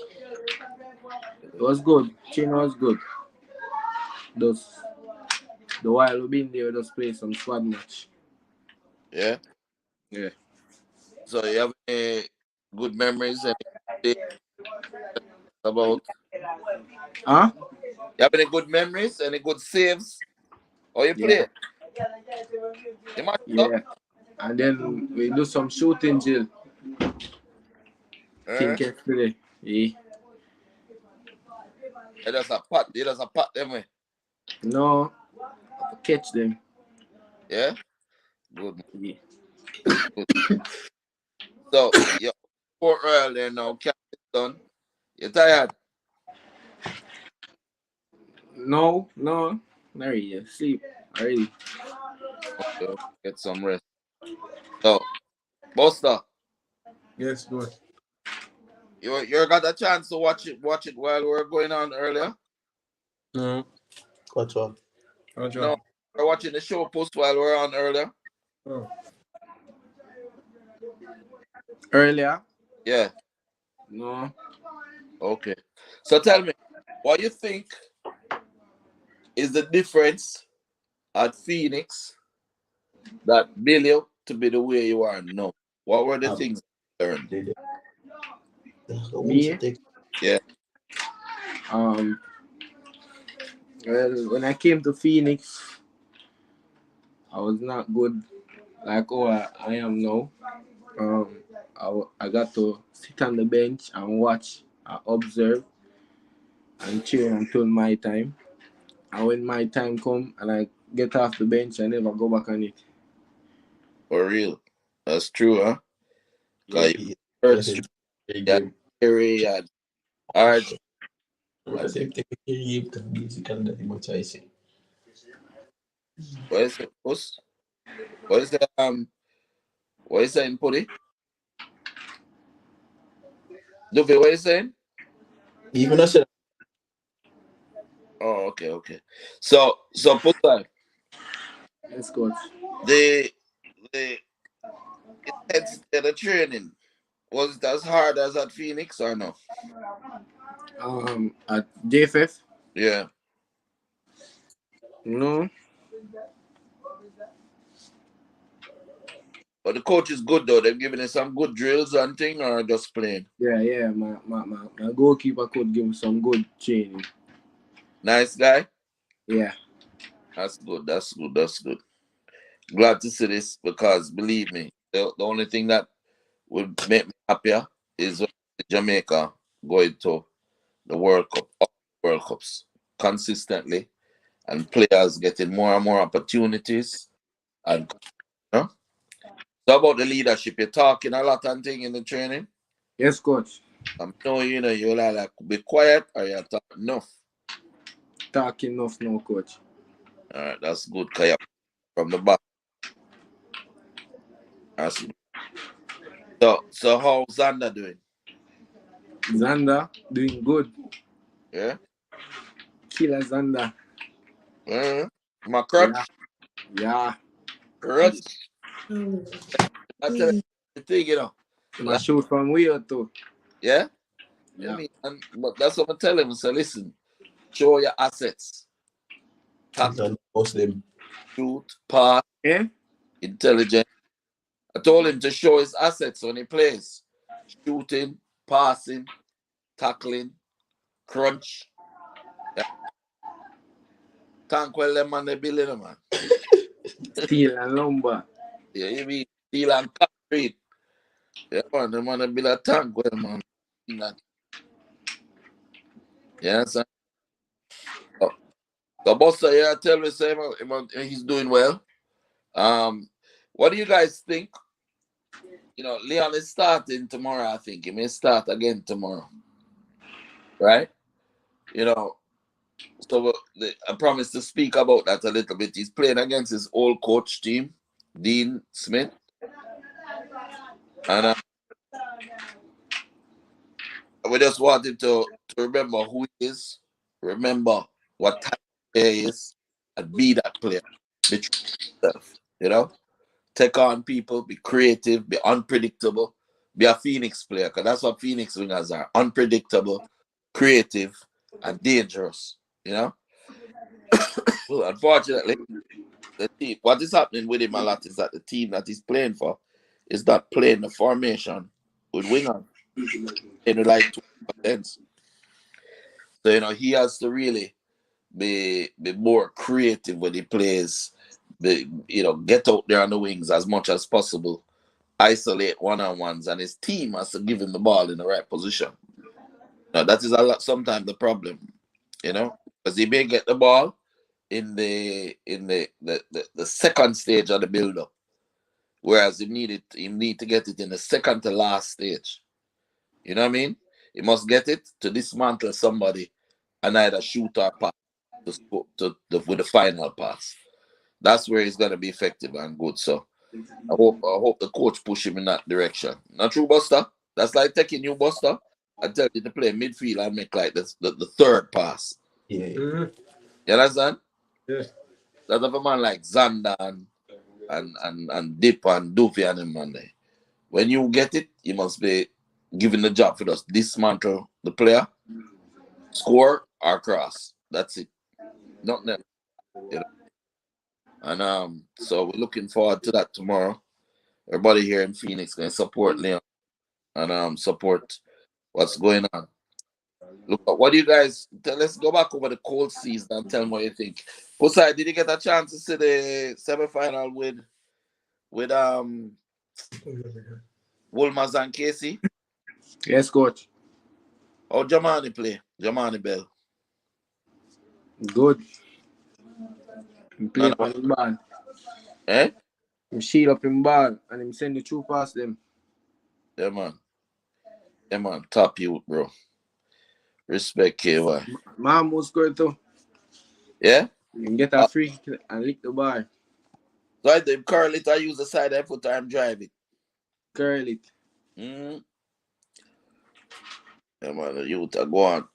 Speaker 7: was good. Training was good. Just the while we been there, we just play some squad match.
Speaker 1: Yeah.
Speaker 7: Yeah.
Speaker 1: So you have any good memories and about?
Speaker 7: Huh?
Speaker 1: You have any good memories? Any good saves? Or you
Speaker 7: Yeah.
Speaker 1: play? You match up?
Speaker 7: Yeah. And then we do some shooting drill. Think yesterday. Yeah.
Speaker 1: You just a pat. You just a pat them way.
Speaker 7: No, I catch them.
Speaker 1: Yeah. Good.
Speaker 7: Yeah.
Speaker 1: Good. So you're early now. Camp is done. You tired?
Speaker 7: No, not really. Sleep already.
Speaker 1: Okay. Get some rest. So, Buster,
Speaker 6: Yes, good.
Speaker 1: you got a chance to watch it while we were going on earlier.
Speaker 6: No.
Speaker 2: What's up?
Speaker 1: No, we're watching the show post while we were on earlier.
Speaker 6: Oh.
Speaker 7: Earlier?
Speaker 1: Yeah.
Speaker 7: No.
Speaker 1: Okay. So tell me, what you think is the difference at Phoenix that built you to be the way you are now? What were the things you learned?
Speaker 7: Me?
Speaker 1: Yeah.
Speaker 7: Well, when I came to Phoenix, I was not good like how I am now. I got to sit on the bench and watch, observe, and cheer until my time. And when my time come and I get off the bench, I never go back on it.
Speaker 1: For real. That's true, huh?
Speaker 2: Yeah,
Speaker 1: Because you heard
Speaker 2: yes,
Speaker 1: street, you had Terry, you had RG.
Speaker 2: Because if they give the musical that much I say.
Speaker 1: What is it? What is the what is saying, Putty? Duffy, what is saying?
Speaker 2: Even I said
Speaker 1: Oh, okay. So put that
Speaker 7: Yes, coach.
Speaker 1: the intensity of the training, was it as hard as at Phoenix or no?
Speaker 7: At JFF,
Speaker 1: Yeah.
Speaker 7: no.
Speaker 1: But the coach is good though. They've given us some good drills and thing or just playing.
Speaker 7: Yeah. My goalkeeper could give him some good training.
Speaker 1: Nice guy.
Speaker 7: Yeah.
Speaker 1: That's good. Glad to see this because believe me, the only thing that would make me happier is when Jamaica going to the World Cup, all World Cups consistently, and players getting more and more opportunities. And you know? So about the leadership, you're talking a lot and thing in the training.
Speaker 7: Yes, coach.
Speaker 1: You know, you like be quiet or you talk enough.
Speaker 7: Talk enough now, coach.
Speaker 1: All right, that's good. Kaya from the back. That's good. So how's Xander doing?
Speaker 7: Xander doing good.
Speaker 1: Yeah.
Speaker 7: Killer Xander.
Speaker 1: My crutch.
Speaker 7: Yeah.
Speaker 1: Crutch. I tell you the thing, you know.
Speaker 7: My shoot from where too.
Speaker 1: Yeah.
Speaker 7: Yeah.
Speaker 1: I mean, but that's what I'm telling him. So listen, show your assets. Tackle,
Speaker 2: them.
Speaker 1: shoot, pass,
Speaker 7: Yeah.
Speaker 1: intelligent. I told him to show his assets when he plays. Shooting, passing, tackling, crunch. Yeah. Tank well them man they building them, man.
Speaker 7: Steel and lumber.
Speaker 1: Yeah, you mean steel and concrete. Yeah, man, the man they build a tank well, man. Yeah, so, so Buster, yeah, tell me, say he's doing well. What do you guys think Leon is starting tomorrow, I think. He may start again tomorrow. Right? So I promised to speak about that a little bit. He's playing against his old coach team, Dean Smith. And we just want him to remember who he is, remember what type of player he is, and be that player. Be true to yourself, Take on people, be creative, be unpredictable, be a Phoenix player, because that's what Phoenix wingers are. Unpredictable, creative, and dangerous, Unfortunately, the team, what is happening with him a lot is that the team that he's playing for is not playing the formation with wingers. Like 2%. So, he has to really be more creative when he plays. Get out there on the wings as much as possible. Isolate one-on-ones, and his team has to give him the ball in the right position. Now, that is sometimes the problem, because he may get the ball in the second stage of the build-up, whereas he need to get it in the second to last stage. You know what I mean? He must get it to dismantle somebody and either shoot or pass with the final pass. That's where he's gonna be effective and good. So I hope the coach push him in that direction. Not true, Buster. That's like taking you, Buster, and tell you to play midfield and make like the third pass.
Speaker 3: Yeah.
Speaker 6: Mhm.
Speaker 1: You understand?
Speaker 6: Yeah.
Speaker 1: That of a man like Xander and Dip and Doofy and them man there. When you get it, you must be given the job for us. Dismantle the player, score or cross. That's it. Not them. And so we're looking forward to that tomorrow. Everybody here in Phoenix gonna support Leon and support what's going on. Look, what do you guys? Let's go back over the cold season and tell me what you think. Pusai, did you get a chance to see the semi-final with Wolmers and Casey?
Speaker 7: Yes, coach.
Speaker 1: How Jamani play? Jamani Bell.
Speaker 7: Good. He play
Speaker 1: No.
Speaker 7: on the ball.
Speaker 1: Eh?
Speaker 7: Him shield up him ball and him send the through past them.
Speaker 1: Yeah, man. Yeah, man. Top you, bro. Respect, KY.
Speaker 7: Man was good too.
Speaker 1: Yeah?
Speaker 7: Him get a free kick and lick the ball.
Speaker 1: So I think curl it, I use the side I put time drive it.
Speaker 7: Curl it.
Speaker 1: Yeah, man. The youth are go on.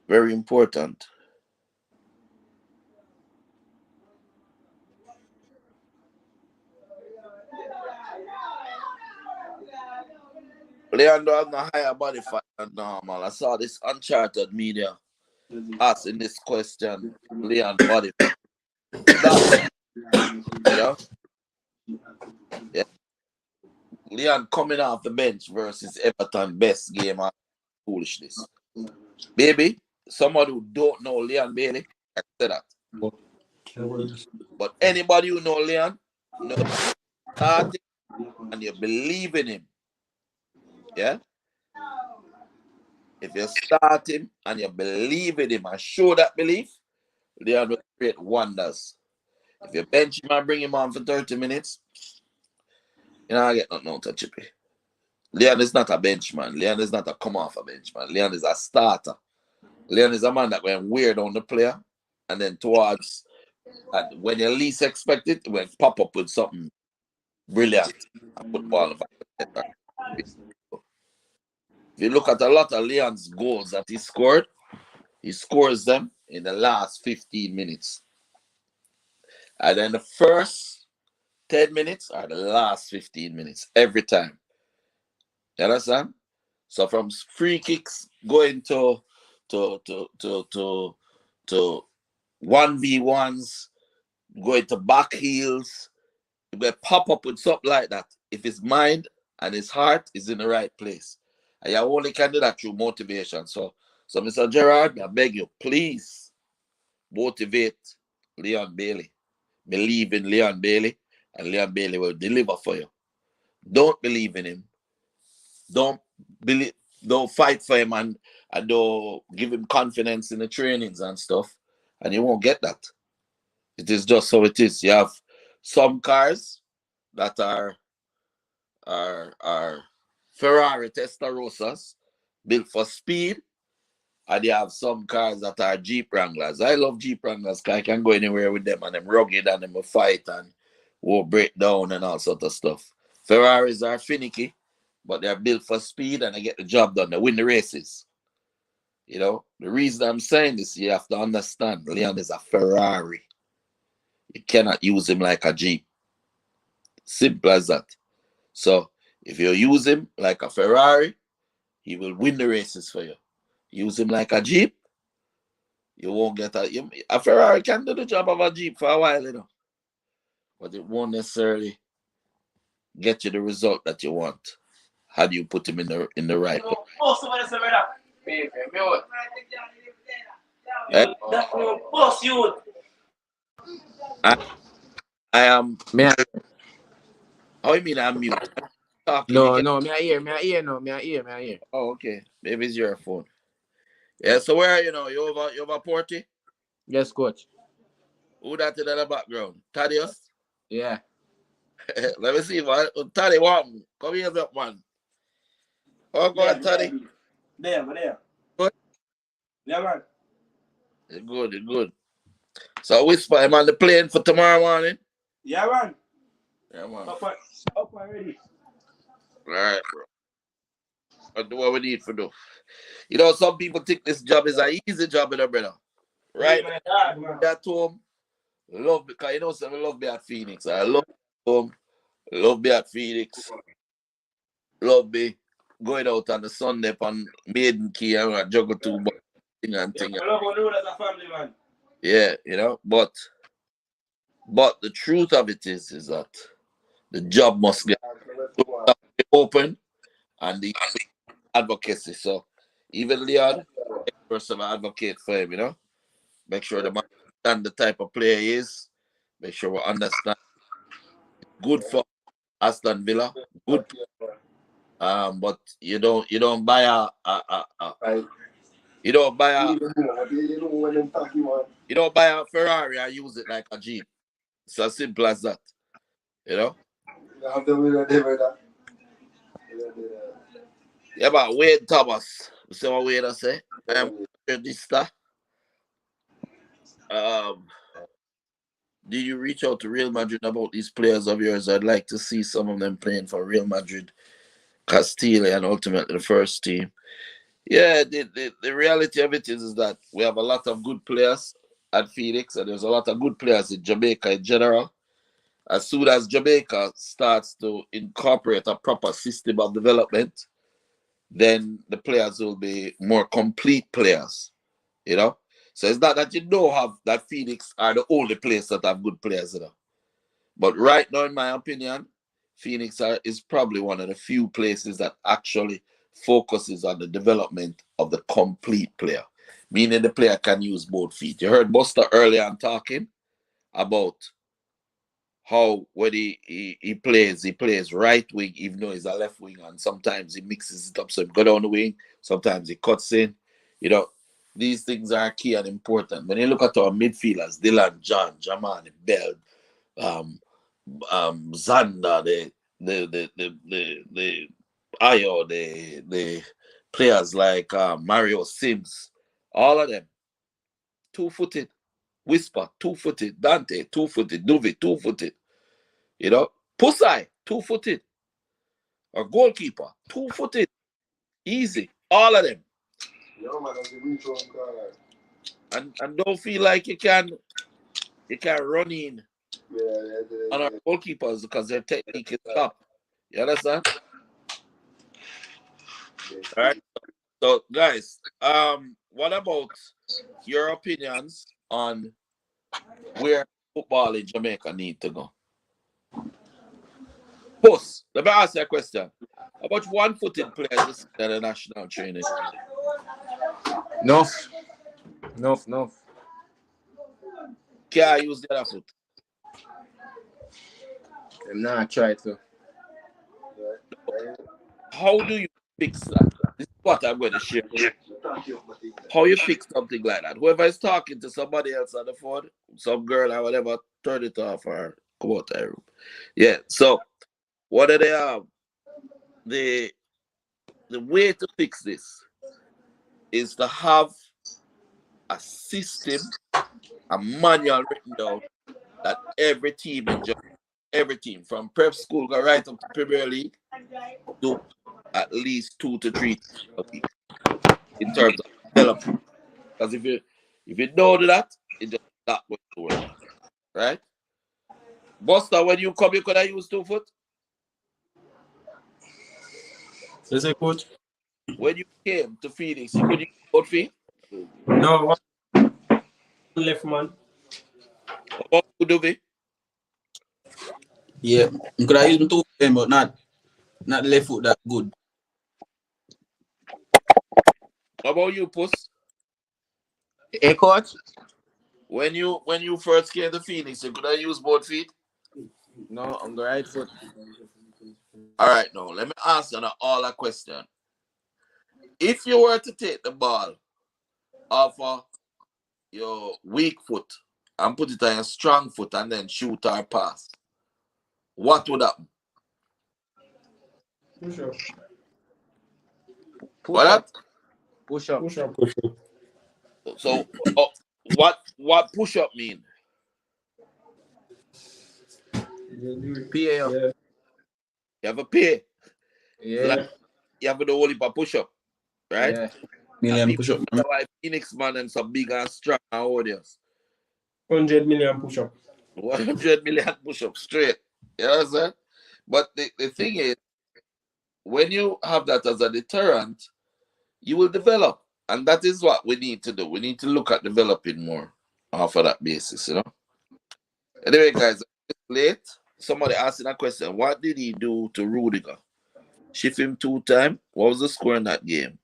Speaker 1: Very important. Leon don't have no higher body fat than normal. I saw this uncharted media asking this question. Leon body fat. That, yeah. Leon coming off the bench versus Everton best game of foolishness. Baby, somebody who don't know Leon Bailey, I say that. But anybody who know Leon, know starting and you believe in him. Yeah? If you start him and you believe in him and show that belief, Leon will create wonders. If you bench him and bring him on for 30 minutes, I get nothing out of Chippy. Leon is not a bench man. Leon is not a come off a bench man. Leon is a starter. Leon is a man that when weird on the player and then towards, and when you least expect it, when pop up with something brilliant and put the ball in the back. If you look at a lot of Leon's goals that he scores them in the last 15 minutes. And then the first 10 minutes are the last 15 minutes every time. You understand? So from free kicks going to 1v1s, going to back heels, you will pop up with something like that. If his mind and his heart is in the right place. And you only can do that through motivation. So Mr. Gerard, I beg you, please motivate Leon Bailey. Believe in Leon Bailey, and Leon Bailey will deliver for you. Don't believe in him. Don't fight for him and don't give him confidence in the trainings and stuff. And you won't get that. It is just how it is. You have some cars that are are Ferrari Testarossas, built for speed, and they have some cars that are Jeep Wranglers. I love Jeep Wranglers because I can go anywhere with them and them rugged and them will fight and won't break down and all sort of stuff. Ferraris are finicky, but they're built for speed and they get the job done. They win the races. You know, the reason I'm saying this, you have to understand Leon is a Ferrari. You cannot use him like a Jeep. Simple as that. So if you use him like a Ferrari, he will win the races for you. Use him like a Jeep, you won't get a Ferrari can do the job of a Jeep for a while, you know, but it won't necessarily get you the result that you want. How do you put him in the right place? I, I am. How you mean I'm mute? Talking
Speaker 7: No,
Speaker 1: again.
Speaker 7: no, me I hear, no, me I hear.
Speaker 1: Oh, okay. Maybe it's your phone. Yeah. So where are you now? You over Porty?
Speaker 7: Yes, coach.
Speaker 1: Who that in the background? Thaddeus?
Speaker 7: Yeah.
Speaker 1: Let me see, man. Taddy, what? Come here, man. Oh, go on, Taddy.
Speaker 3: There.
Speaker 1: Good?
Speaker 3: Yeah, man.
Speaker 1: It's good. So whisper him on the plane for tomorrow morning.
Speaker 3: Yeah, man.
Speaker 1: Yeah, man.
Speaker 3: Up already.
Speaker 1: All right, bro. I'll do what we need to do. You know, some people think this job is an easy job, brother. Right? At home, love because you know, some love me at Phoenix. I love home, love me at Phoenix, love me going out on the Sunday on Maiden Key and I juggle two thing and thing.
Speaker 3: I love you as a family, man.
Speaker 1: Yeah, you know, but the truth of it is that the job must get open and the advocacy. So even Leon, person advocate for him, you know. Make sure the man understand the type of player he is. Make sure we understand good for Aston Villa. Good. But you don't buy you don't buy a Ferrari and use it like a Jeep. It's as simple as that. You know? Yeah, but Wade Thomas. You see what Wade I say? I am this stuff. Did you reach out to Real Madrid about these players of yours? I'd like to see some of them playing for Real Madrid, Castilla, and ultimately the first team. Yeah, the reality of it is that we have a lot of good players at Phoenix, and there's a lot of good players in Jamaica in general. As soon as Jamaica starts to incorporate a proper system of development, then the players will be more complete players, you know? So it's not that you don't have that Phoenix are the only place that have good players, you know. But right now, in my opinion, Phoenix is probably one of the few places that actually focuses on the development of the complete player, meaning the player can use both feet. You heard Buster earlier on talking about how when he plays right wing, even though he's a left wing, and sometimes he mixes it up. So he go down the wing, sometimes he cuts in. You know, these things are key and important. When you look at our midfielders, Dylan, John, Jamani, Bell, Zander, the Ayo, the players like Mario Sims, all of them, 2-footed. Whisper, 2-footed. Dante, 2-footed. Duvi, 2-footed. You know, Pusai, 2-footed. Or goalkeeper, 2-footed. Easy. All of them. And don't feel like you can run in on our goalkeepers because their technique is top. You understand? All right. So guys, what about your opinions on where football in Jamaica need to go? Post, let me ask you a question. How much one-footed players you see in the national training?
Speaker 7: Enough.
Speaker 1: Can't use the other foot.
Speaker 7: I'm not try to.
Speaker 1: How do you fix that? This is what I'm going to share. How you fix something like that? Whoever is talking to somebody else on the phone, some girl or whatever, turn it off or come out of the room. Yeah. So what do they have? the way to fix this is to have a system, a manual written down that every team enjoys. Every team from prep school go right up to Premier League do at least 2 to 3 times a week in terms of development. Because if you don't do that, it just not going to work. Right? Buster, when you come, you could have used 2 foot.
Speaker 5: Yes, sir, coach.
Speaker 1: When you came to Phoenix, you could use both feet.
Speaker 6: No, one left man.
Speaker 1: How about you, Duvey?
Speaker 5: Yeah, you could have used 2 them, but not left foot that good.
Speaker 1: How about you, Puss?
Speaker 5: Hey, coach.
Speaker 1: When you first came to Phoenix, you could have used both feet.
Speaker 7: No, on the right foot.
Speaker 1: All right, now let me ask you all a question. If you were to take the ball off of your weak foot and put it on your strong foot and then shoot or pass, what would happen?
Speaker 6: Push up.
Speaker 1: What
Speaker 7: Push up.
Speaker 1: that?
Speaker 7: Push up.
Speaker 6: Push up.
Speaker 1: So what push up mean?
Speaker 6: Yeah.
Speaker 1: You have a pay.
Speaker 7: Yeah.
Speaker 1: Like you have to do only for push up, right?
Speaker 7: Yeah.
Speaker 1: And
Speaker 5: Million
Speaker 1: people
Speaker 5: push up.
Speaker 1: wonder why Phoenix man them so big and strong and audience.
Speaker 6: 100 million push up.
Speaker 1: 100 million push up straight. You know what I'm saying? But the thing is, when you have that as a deterrent, you will develop. And that is what we need to do. We need to look at developing more off of that basis, you know. Anyway, guys, it's late. Somebody asking a question. What did he do to Rudiger? Shift him 2 times. What was the score in that game?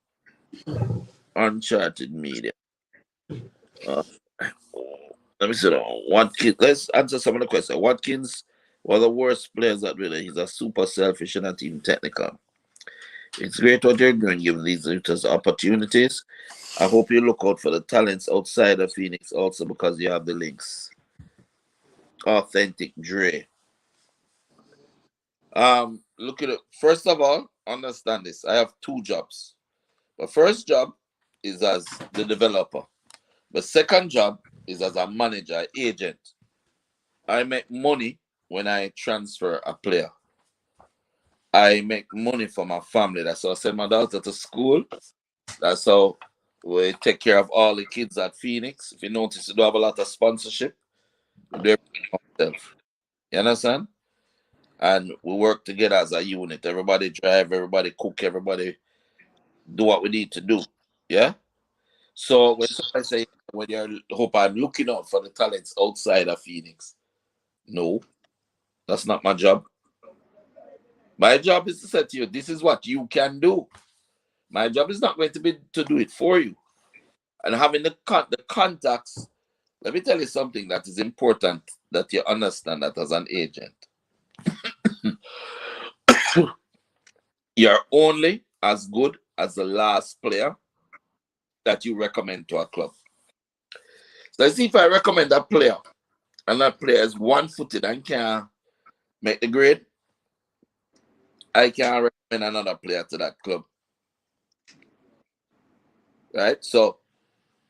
Speaker 1: Uncharted media. Uh, let me see. Watkins. Let's answer some of the questions. Watkins was the worst players at really. He's a super selfish and not even technical. It's great what you're doing, giving these liters opportunities. I hope you look out for the talents outside of Phoenix also because you have the links. Authentic Dre. Look at it. First of all, understand this. I have 2 jobs. The first job is as the developer. The second job is as a manager, agent. I make money when I transfer a player. I make money for my family. That's how I send my daughter to school. That's how we take care of all the kids at Phoenix. If you notice, we do have a lot of sponsorship. We do everything ourselves. You understand? And we work together as a unit. Everybody drive, everybody cook, everybody do what we need to do. Yeah? So when somebody say when you're hope I'm looking out for the talents outside of Phoenix. No, that's not my job. My job is to say to you, this is what you can do. My job is not going to be to do it for you. And having the contacts, let me tell you something that is important that you understand that as an agent. You're only as good as the last player that you recommend to a club. So let's see if I recommend a player and that player is 1-footed and can't make the grade, I can't recommend another player to that club. Right? So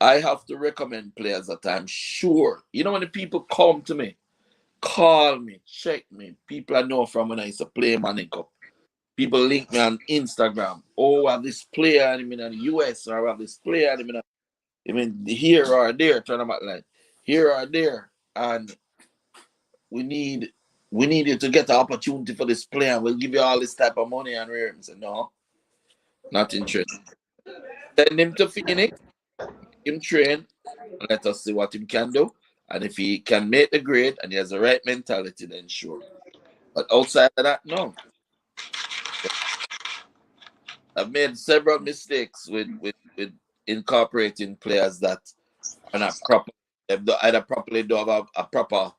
Speaker 1: I have to recommend players that I'm sure. You know, when the people come to me, call me, check me. People I know from when I used to play Manning Cup. People link me on Instagram. Oh, I have this player in the US, or I have this player here or there, turn them out like here or there. And we need you to get the opportunity for this player. We'll give you all this type of money and rare. I said, no, not interested. Send him to Phoenix, make him train, and let us see what he can do. And if he can make the grade and he has the right mentality, then sure. But outside of that, no. I've made several mistakes with incorporating players that are not proper. They either properly don't have a proper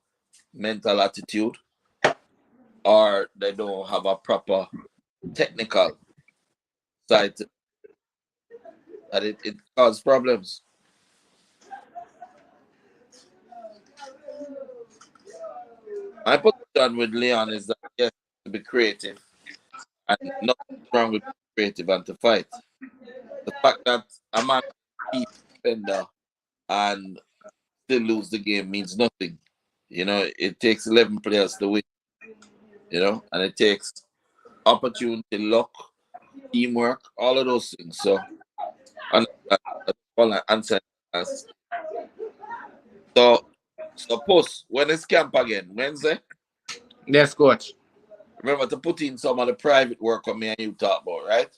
Speaker 1: mental attitude or they don't have a proper technical side and it causes problems. My position with Leon is that yes, to be creative And nothing wrong with being creative and to fight. The fact that a man can beat a defender and still lose the game means nothing. You know, it takes 11 players to win, you know, and it takes opportunity, luck, teamwork, all of those things. So, and all I answer as so post when is camp again? Wednesday?
Speaker 7: Yes, coach.
Speaker 1: Remember to put in some of the private work on me and you talk about, right?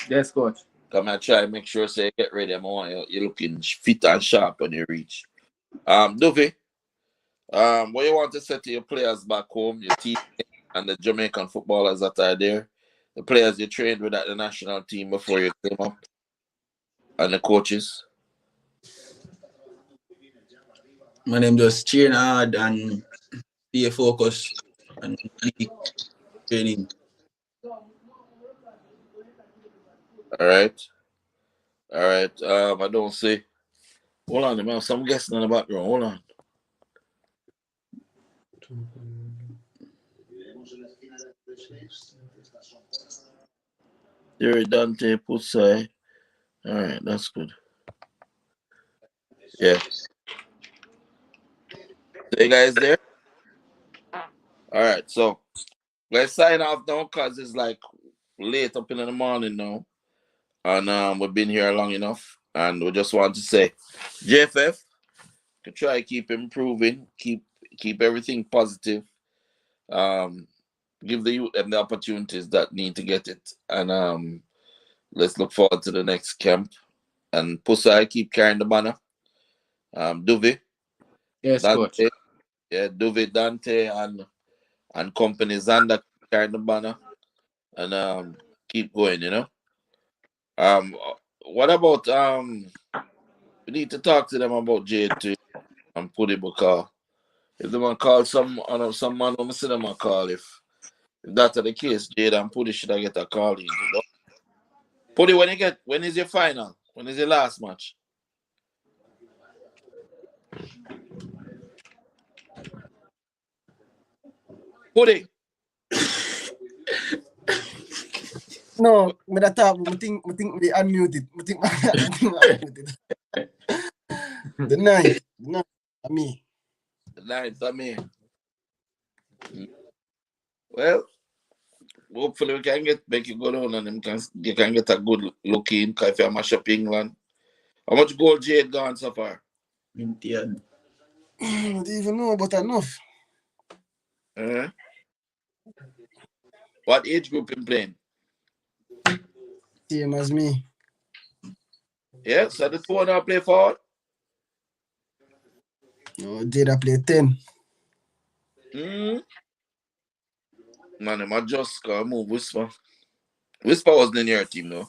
Speaker 7: Yes, coach.
Speaker 1: Come and try and make sure say get ready. I want you're looking fit and sharp when you reach. Dovey, what you want to say to your players back home, your team and the Jamaican footballers that are there, the players you trained with at the national team before you came up, and the coaches?
Speaker 5: My name just train hard and stay focused and keep training.
Speaker 1: All right. All right. I don't see. Hold on, man. Some guessing in the background. Hold on. There, Dante Pusai. All right, that's good. Yeah. So you guys there? All right. So let's sign off now because it's like late up in the morning now, and we've been here long enough, and we just want to say, JFF, can try keep improving, keep everything positive. Um, give the youth them the opportunities that need to get it, and let's look forward to the next camp. And Pusai keep carrying the banner. Duve,
Speaker 7: Yes, coach.
Speaker 1: Dante, yeah, Duve, Dante, and company Xander keep carrying the banner, and keep going. You know. What about we need to talk to them about Jade too and put it because if they want to call some man when I see them a call if that's the case, Jade and Putty should I get a call in. But Putty, when is your final? When is your last match? Putty.
Speaker 2: No, me that talk, me think me unmuted. Me think me unmuted. The ninth, me.
Speaker 1: The ninth, I mean. Well, hopefully we can make it go down and you can get a good look in because if you mash up England. How much gold Jade gone so far?
Speaker 2: I don't even know about enough.
Speaker 1: Uh-huh. What age group in playing?
Speaker 2: Same as me.
Speaker 1: Yeah, so the two now play forward.
Speaker 2: No, Jada play 10.
Speaker 1: Man, I'm just gonna move Whisper. Whisper wasn't in your team, no.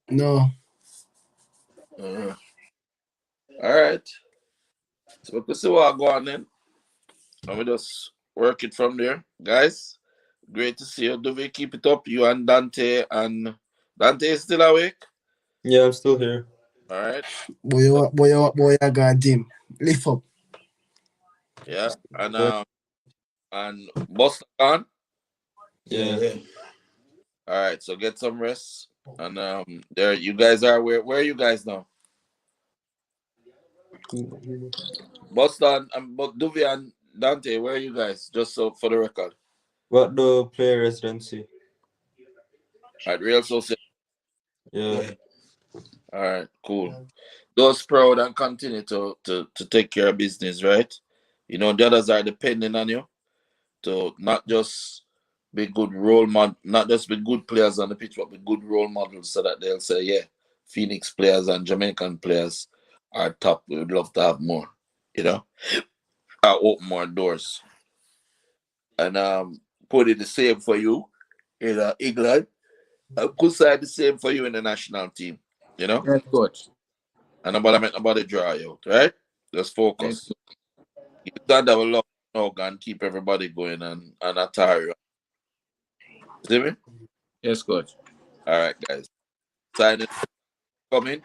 Speaker 2: No.
Speaker 1: Uh, all right. So we can see what go on then. And we just work it from there. Guys, great to see you. Dovey, keep it up. You and Dante is still awake?
Speaker 4: Yeah, I'm still here.
Speaker 1: All right.
Speaker 2: Boy, I got Jim. Lift up.
Speaker 1: Yeah. And Buster gone.
Speaker 4: Yeah.
Speaker 1: All right, so get some rest. And there you guys are where are you guys now? Boston but Duvy and Dante, where are you guys? Just so for the record.
Speaker 4: What the player residency?
Speaker 1: At Real Social.
Speaker 4: Yeah.
Speaker 1: All right, cool. Those proud and continue to take care of business, right? You know, the others are depending on you to not just be good role model, not just be good players on the pitch, but be good role models so that they'll say, yeah, Phoenix players and Jamaican players are top. We would love to have more, you know, open more doors. And put it the same for you in England. And could say the same for you in the national team, you know?
Speaker 7: Yes, coach.
Speaker 1: And nobody dry out, right? Just focus. You stand there with love and keep everybody going and attire. See me?
Speaker 7: Yes, coach.
Speaker 1: All right, guys. Signing coming.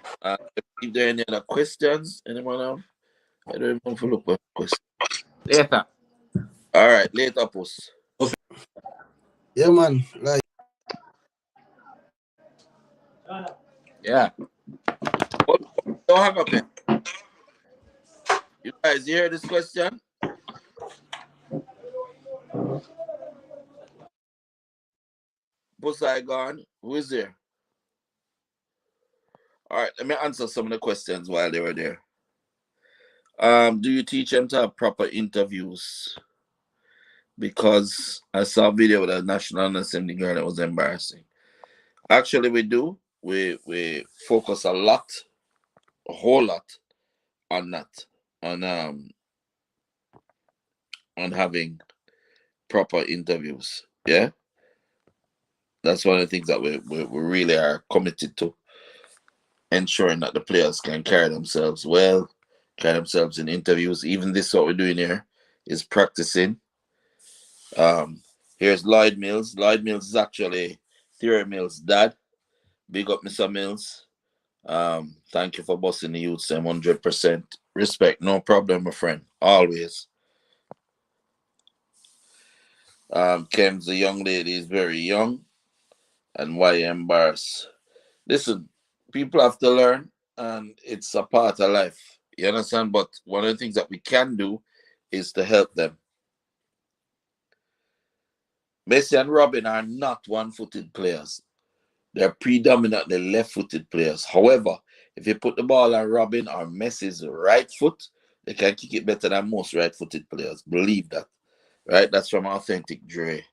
Speaker 1: If there are any other questions, anyone have? I don't even know if you look for questions.
Speaker 7: Later.
Speaker 1: All right, later, post.
Speaker 2: Yeah, man. Like.
Speaker 7: Yeah.
Speaker 1: Don't hang up it. You guys hear this question? Pussy gone. Who is there? All right, let me answer some of the questions while they were there. Do you teach them to have proper interviews? Because I saw a video with a national assembly girl that was embarrassing. Actually, we do. We focus a lot, a whole lot on that, on having proper interviews. Yeah, that's one of the things that we really are committed to, ensuring that the players can carry themselves well, carry themselves in interviews. Even this, what we're doing here, is practicing. Um, Here's Lloyd Mills. Lloyd Mills is actually Theory Mills' dad. Big up, Mr. Mills. Thank you for busting the youth, 100%. Respect, no problem, my friend. Always. Kim's the young lady is very young, and why embarrass? Listen, people have to learn, and it's a part of life. You understand? But one of the things that we can do is to help them. Messi and Robin are not one-footed players. They're predominantly left-footed players. However, if you put the ball on Robin or Messi's right foot, they can kick it better than most right-footed players. Believe that. Right? That's from Authentic Dre.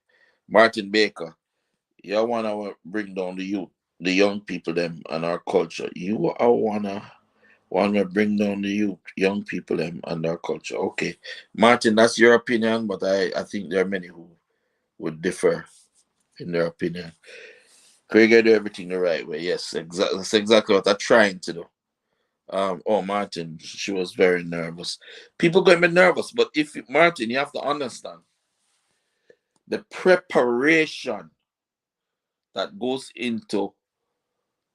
Speaker 1: Martin Baker, you wanna bring down the youth, the young people them and our culture. You are wanna bring down the youth, young people them and our culture. Okay. Martin, that's your opinion, but I think there are many who would differ in their opinion. Craig, I do everything the right way. Yes, exactly. That's exactly what I'm trying to do. Oh, Martin, she was very nervous. People gonna be nervous, but if Martin, you have to understand the preparation that goes into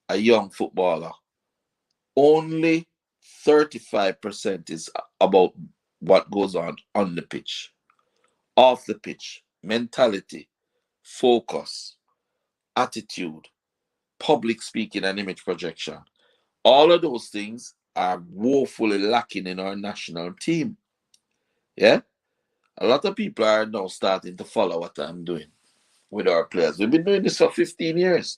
Speaker 1: a young footballer. Only 35% is about what goes on the pitch, off the pitch, mentality, focus, attitude, public speaking, and image projection. All of those things are woefully lacking in our national team. Yeah? A lot of people are now starting to follow what I'm doing with our players. We've been doing this for 15 years.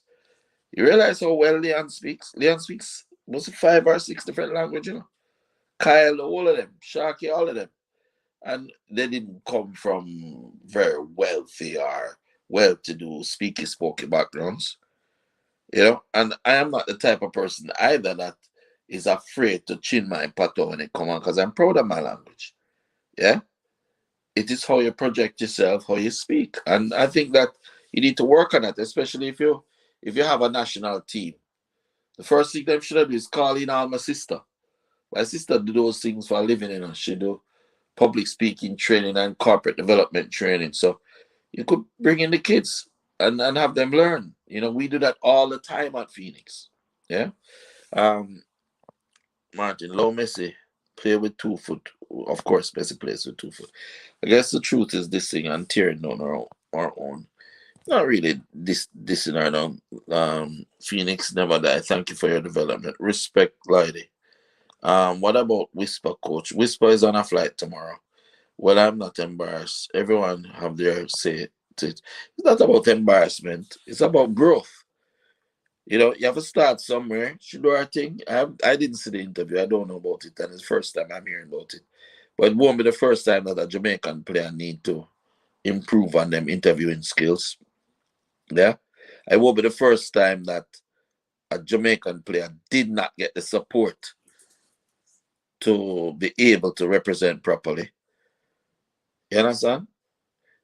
Speaker 1: You realize how well Leon speaks? Leon speaks mostly 5 or 6 different languages, you know. Kyle, all of them, Sharky, all of them. And they didn't come from very wealthy or well to do, speaky, spokey backgrounds. You know, and I am not the type of person either that is afraid to chin my pato when it come on because I'm proud of my language. Yeah. It is how you project yourself, how you speak. And I think that you need to work on that, especially if you have a national team. The first thing them should do is call in all my sister. My sister do those things for a living, you know. She do public speaking training and corporate development training. So you could bring in the kids and have them learn. You know, we do that all the time at Phoenix. Yeah. Um, Martin, low Messi, play with 2 foot. Of course, Messi plays with 2 foot. I guess the truth is this thing and tearing down our own. Not really dissing her down. Phoenix, never die. Thank you for your development. Respect, Glidey. What about Whisper, coach? Whisper is on a flight tomorrow. Well, I'm not embarrassed. Everyone have their say to it. It's not about embarrassment. It's about growth. You know, you have to start somewhere. She do her thing. I didn't see the interview. I don't know about it, and it's the first time I'm hearing about it. But it won't be the first time that a Jamaican player need to improve on them interviewing skills. Yeah, it won't be the first time that a Jamaican player did not get the support to be able to represent properly. You understand?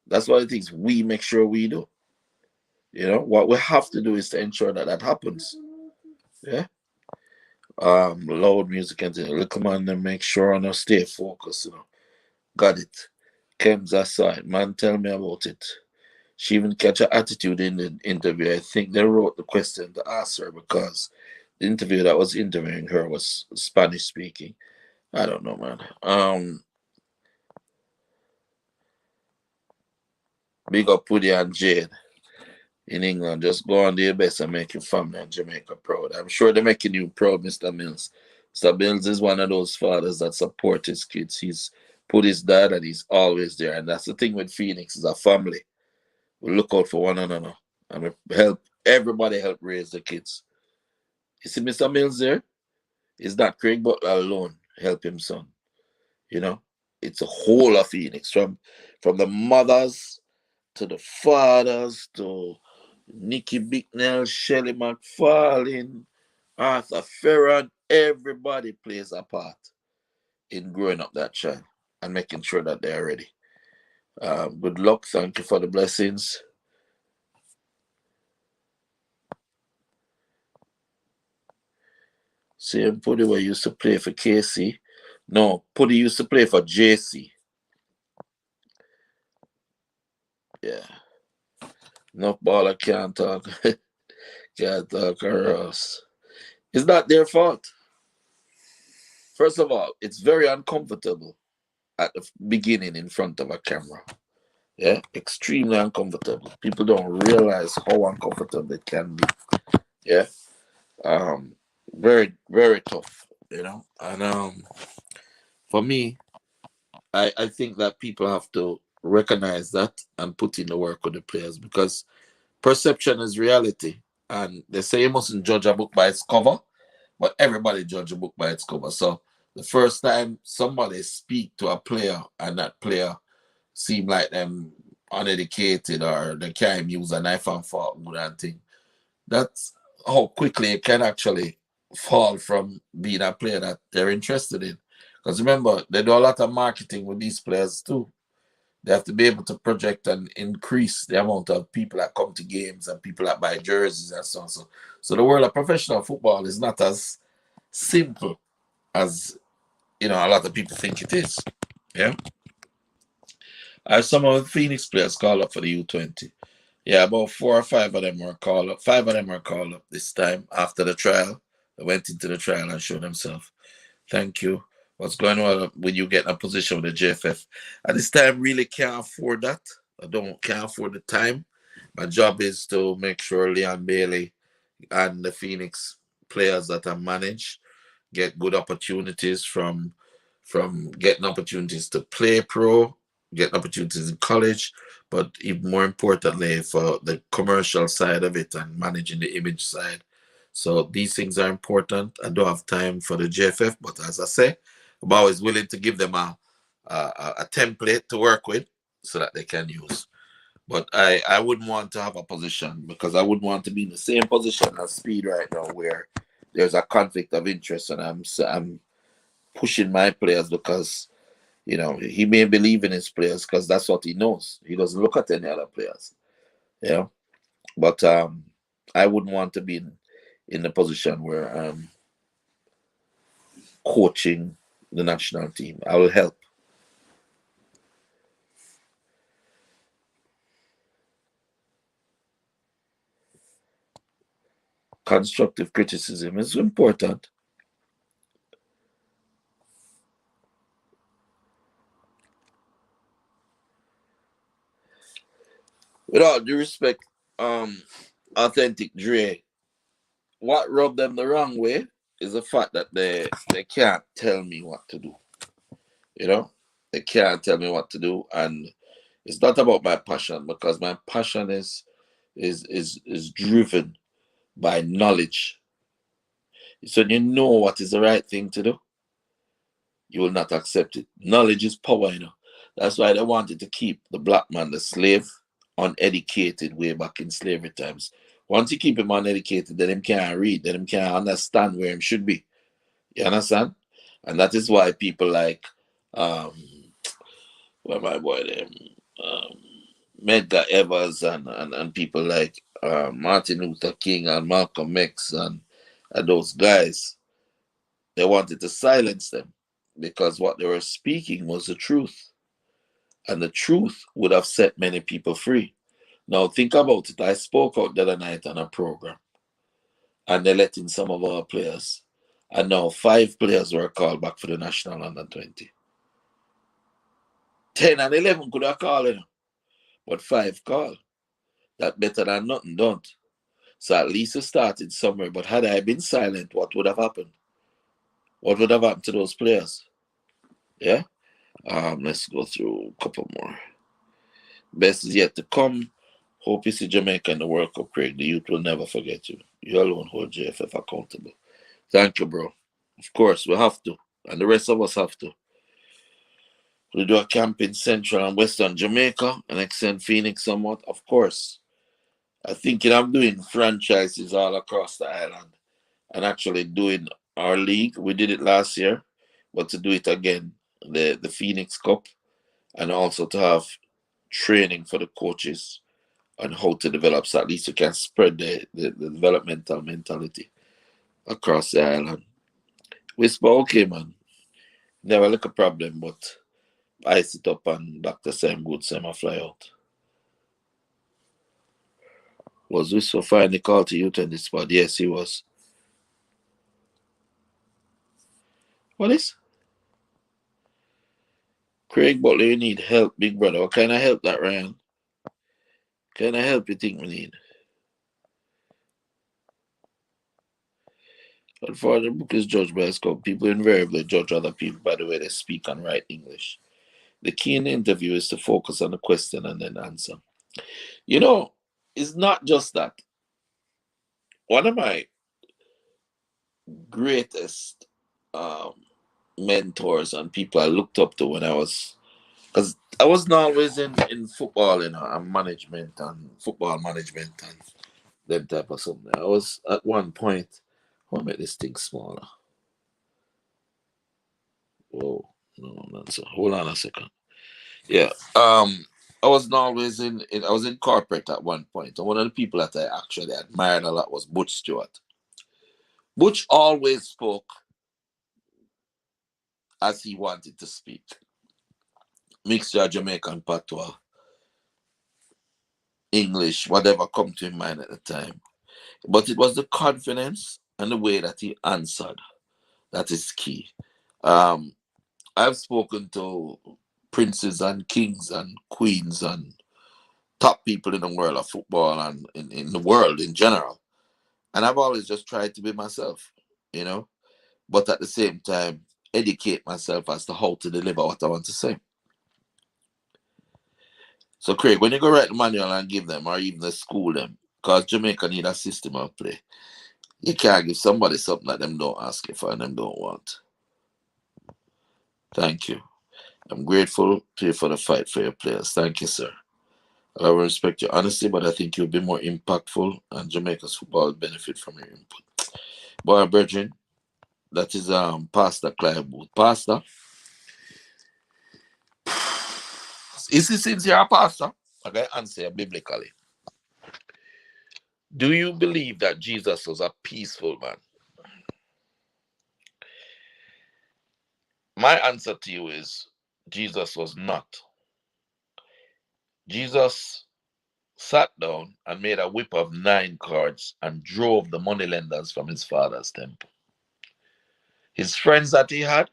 Speaker 1: That's one of the things we make sure we do. You know, what we have to do is to ensure that that happens. Yeah. Loud music and look man and make sure I stay focused. You know, got it. Kems aside, man, tell me about it. She even catch her attitude in the interview. I think they wrote the question to ask her because the interview that was interviewing her was Spanish speaking. I don't know, man. Big up Woody and Jade. in England. Just go and do your best and make your family and Jamaica proud. I'm sure they're making you proud, Mr. Mills. Mr. Mills is one of those fathers that support his kids. He's put his dad and he's always there. And that's the thing with Phoenix is a family. We look out for one another and we help everybody help raise the kids. You see Mr. Mills there? It's not Craig Butler alone help him son. You know? It's a whole of Phoenix from the mothers to the fathers to Nicky Bicknell, Shelley McFarlane, Arthur Ferron, everybody plays a part in growing up that child and making sure that they're ready. Good luck. Thank you for the blessings. Same Puddy where used to play for KC. No, Puddy used to play for JC. Yeah. No baller can't talk. Can't talk or else. It's not their fault. First of all, it's very uncomfortable at the beginning in front of a camera. Yeah, extremely uncomfortable. People don't realize how uncomfortable it can be. Yeah, very very tough. You know, and for me, I think that people have to recognize that and put in the work with the players because perception is reality. And they say you mustn't judge a book by its cover, but everybody judge a book by its cover. So the first time somebody speak to a player and that player seem like them uneducated or they can't use a knife and fork good and thing, that's how quickly it can actually fall from being a player that they're interested in. Because remember, they do a lot of marketing with these players too. They have to be able to project and increase the amount of people that come to games and people that buy jerseys and so on. So the world of professional football is not as simple as a lot of people think it is. Yeah. I have some of the Phoenix players called up for the U20. Yeah, about 4 or 5 of them were called up. 5 of them were called up this time after the trial. They went into the trial and showed themselves. Thank you. What's going on when you get in a position with the JFF? At this time, really can't afford that. Can't afford the time. My job is to make sure Leon Bailey and the Phoenix players that I manage get good opportunities from getting opportunities to play pro, getting opportunities in college, but even more importantly for the commercial side of it and managing the image side. So these things are important. I don't have time for the JFF, but as I say, I'm always willing to give them a template to work with so that they can use. But I wouldn't want to have a position because I wouldn't want to be in the same position as Speed right now where there's a conflict of interest and I'm pushing my players because he may believe in his players because that's what he knows. He doesn't look at any other players. Yeah. But I wouldn't want to be in the position where I'm coaching the national team. I will help. Constructive criticism is important. With all due respect, Authentic Dre, what rubbed them the wrong way is the fact that they can't tell me what to do. They can't tell me what to do, and it's not about my passion because my passion is driven by knowledge. So when you know what is the right thing to do, you will not accept it. Knowledge is power. That's why they wanted to keep the black man, the slave, uneducated way back in slavery times. Once you keep him uneducated, then him can't read, then him can't understand where him should be. You understand? And that is why people like where my boy them Medgar Evers and people like Martin Luther King and Malcolm X and those guys, they wanted to silence them because what they were speaking was the truth. And the truth would have set many people free. Now think about it. I spoke out the other night on a program and they let in some of our players. And now 5 players were called back for the national under 20. 10 and 11 could have called, but 5 called. That better than nothing, don't. So at least it started somewhere. But had I been silent, what would have happened? What would have happened to those players? Yeah. Let's go through a couple more. Best is yet to come. Hope you see Jamaica in the World Cup, Craig. The youth will never forget you. You alone hold JFF accountable. Thank you, bro. Of course, we have to. And the rest of us have to. We do a camp in Central and Western Jamaica and extend Phoenix somewhat. Of course. I think I'm doing franchises all across the island and actually doing our league. We did it last year, but to do it again, the Phoenix Cup, and also to have training for the coaches on how to develop, so at least you can spread the developmental mentality across the island. Whisper, okay, man. Never look a problem, but ice it up and back to same good summer fly out. Was Whisper finally called to U20 spot? Yes, he was. What is? Craig Butler, you need help, big brother. What kind of help that, Ryan? Kind of help you think we need? Unfortunately, the book is judged by its cover. People invariably judge other people by the way they speak and write English. The key in the interview is to focus on the question and then answer. You know, it's not just that. One of my greatest mentors and people I looked up to when I was, because I wasn't always in football, and management and football management and them type of something. I was at one point, I'll make this thing smaller. Whoa, no, not so. Hold on a second. Yeah. I wasn't always I was in corporate at one point, and one of the people that I actually admired a lot was Butch Stewart. Butch always spoke as he wanted to speak. Mixture of Jamaican patois, English, whatever come to his mind at the time. But it was the confidence and the way that he answered that is key. Um, I've spoken to princes and kings and queens and top people in the world of football and in the world in general. And I've always just tried to be myself, you know, but at the same time, educate myself as to how to deliver what I want to say. So, Craig, when you go write the manual and give them, or even the school them, because Jamaica need a system of play, you can't give somebody something that them don't ask you for and them don't want. Thank you. I'm grateful to you for the fight for your players. Thank you, sir. I will respect your honesty, but I think you'll be more impactful and Jamaica's football will benefit from your input. Boy, Virgin, that is Pastor Clive Booth. Pastor, is he sincere, Pastor? Okay, answer biblically. Do you believe that Jesus was a peaceful man? My answer to you is Jesus was not. Jesus sat down and made a whip of 9 cards and drove the moneylenders from his father's temple. His friends that he had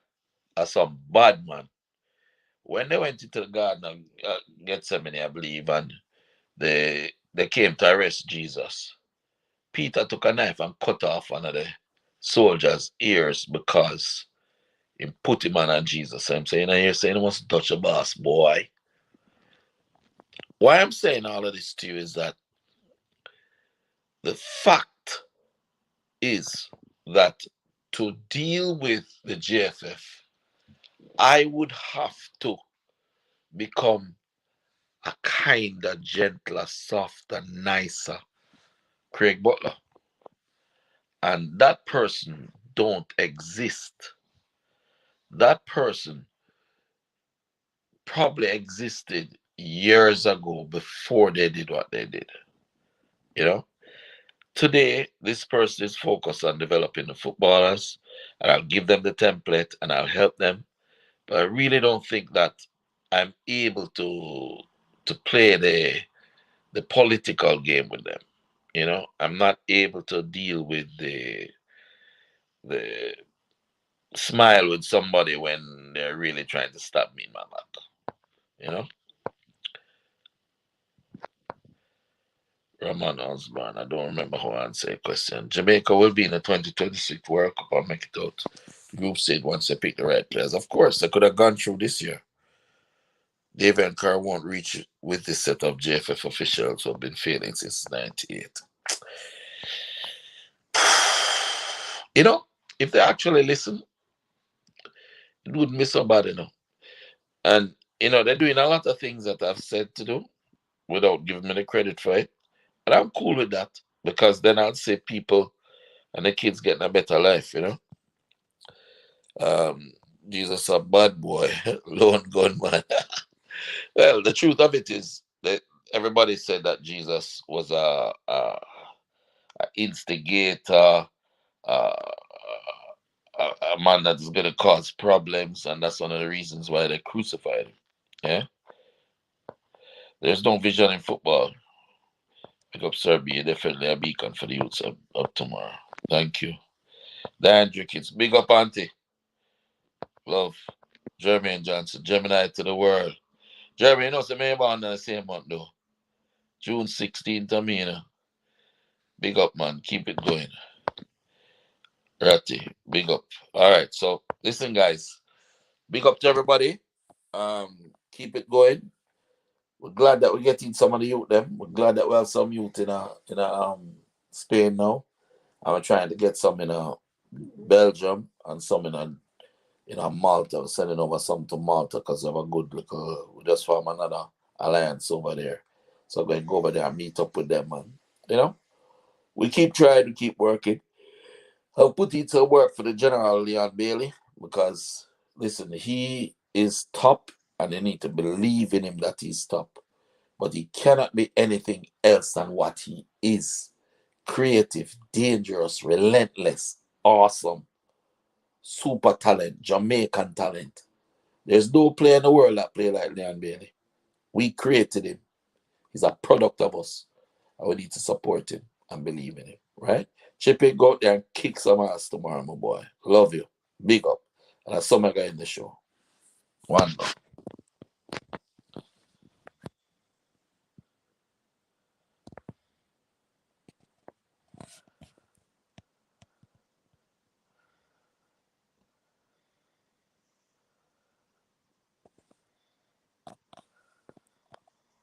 Speaker 1: are some bad man. When they went into the garden of Gethsemane, I believe, and they came to arrest Jesus, Peter took a knife and cut off one of the soldiers' ears because he put him on Jesus. I'm saying, you're saying he wants to touch a boss, boy. Why I'm saying all of this to you is that the fact is that to deal with the JFF, I would have to become a kinder, gentler, softer, nicer Craig Butler. And that person don't exist. That person probably existed years ago before they did what they did. You know? Today, this person is focused on developing the footballers, and I'll give them the template and I'll help them. But I really don't think that I'm able to play the political game with them. You know, I'm not able to deal with the smile with somebody when they're really trying to stab me in my mouth. You know, Ramon Osborne. I don't remember how I answer the question. Jamaica will be in the 2026 World Cup. I'll make it out. Group stage once they pick the right players. Of course, they could have gone through this year. David Kerr won't reach with this set of JFF officials who have been failing since '98. You know, if they actually listen, it wouldn't be so bad, you know. And, you know, they're doing a lot of things that I've said to do without giving me the credit for it. And I'm cool with that because then I'll say people and the kids getting a better life, you know. Jesus, a bad boy, lone gunman. Well, the truth of it is that everybody said that Jesus was a instigator, a man that is going to cause problems, and that's one of the reasons why they crucified him. Yeah, there's no vision in football. Pick up Serbia, definitely a beacon for the youths of tomorrow. Thank you. The Andrew kids, big up, Auntie. Love. Jeremy and Johnson, Gemini to the world. Jeremy, you know, some me born in the same month, though. June 16th, I mean, big up, man. Keep it going. Ratty, big up. All right, so listen, guys. Big up to everybody. Keep it going. We're glad that we're getting some of the youth them. We're glad that we have some youth in Spain now. And we're trying to get some in Belgium and some in Malta. We're sending over some to Malta because we have a good little, we just form another alliance over there. So we're going to go over there and meet up with them, man. You know, we keep trying to keep working. I'll put it to work for the General Leon Bailey because, listen, he is top and they need to believe in him that he's top. But he cannot be anything else than what he is. Creative, dangerous, relentless, awesome, super talent, Jamaican talent. There's no player in the world that play like Leon Bailey. We created him. He's a product of us. And we need to support him and believe in him, right? Chippy, go out there and kick some ass tomorrow, my boy. Love you. Big up. And that's some guy in the show. One love.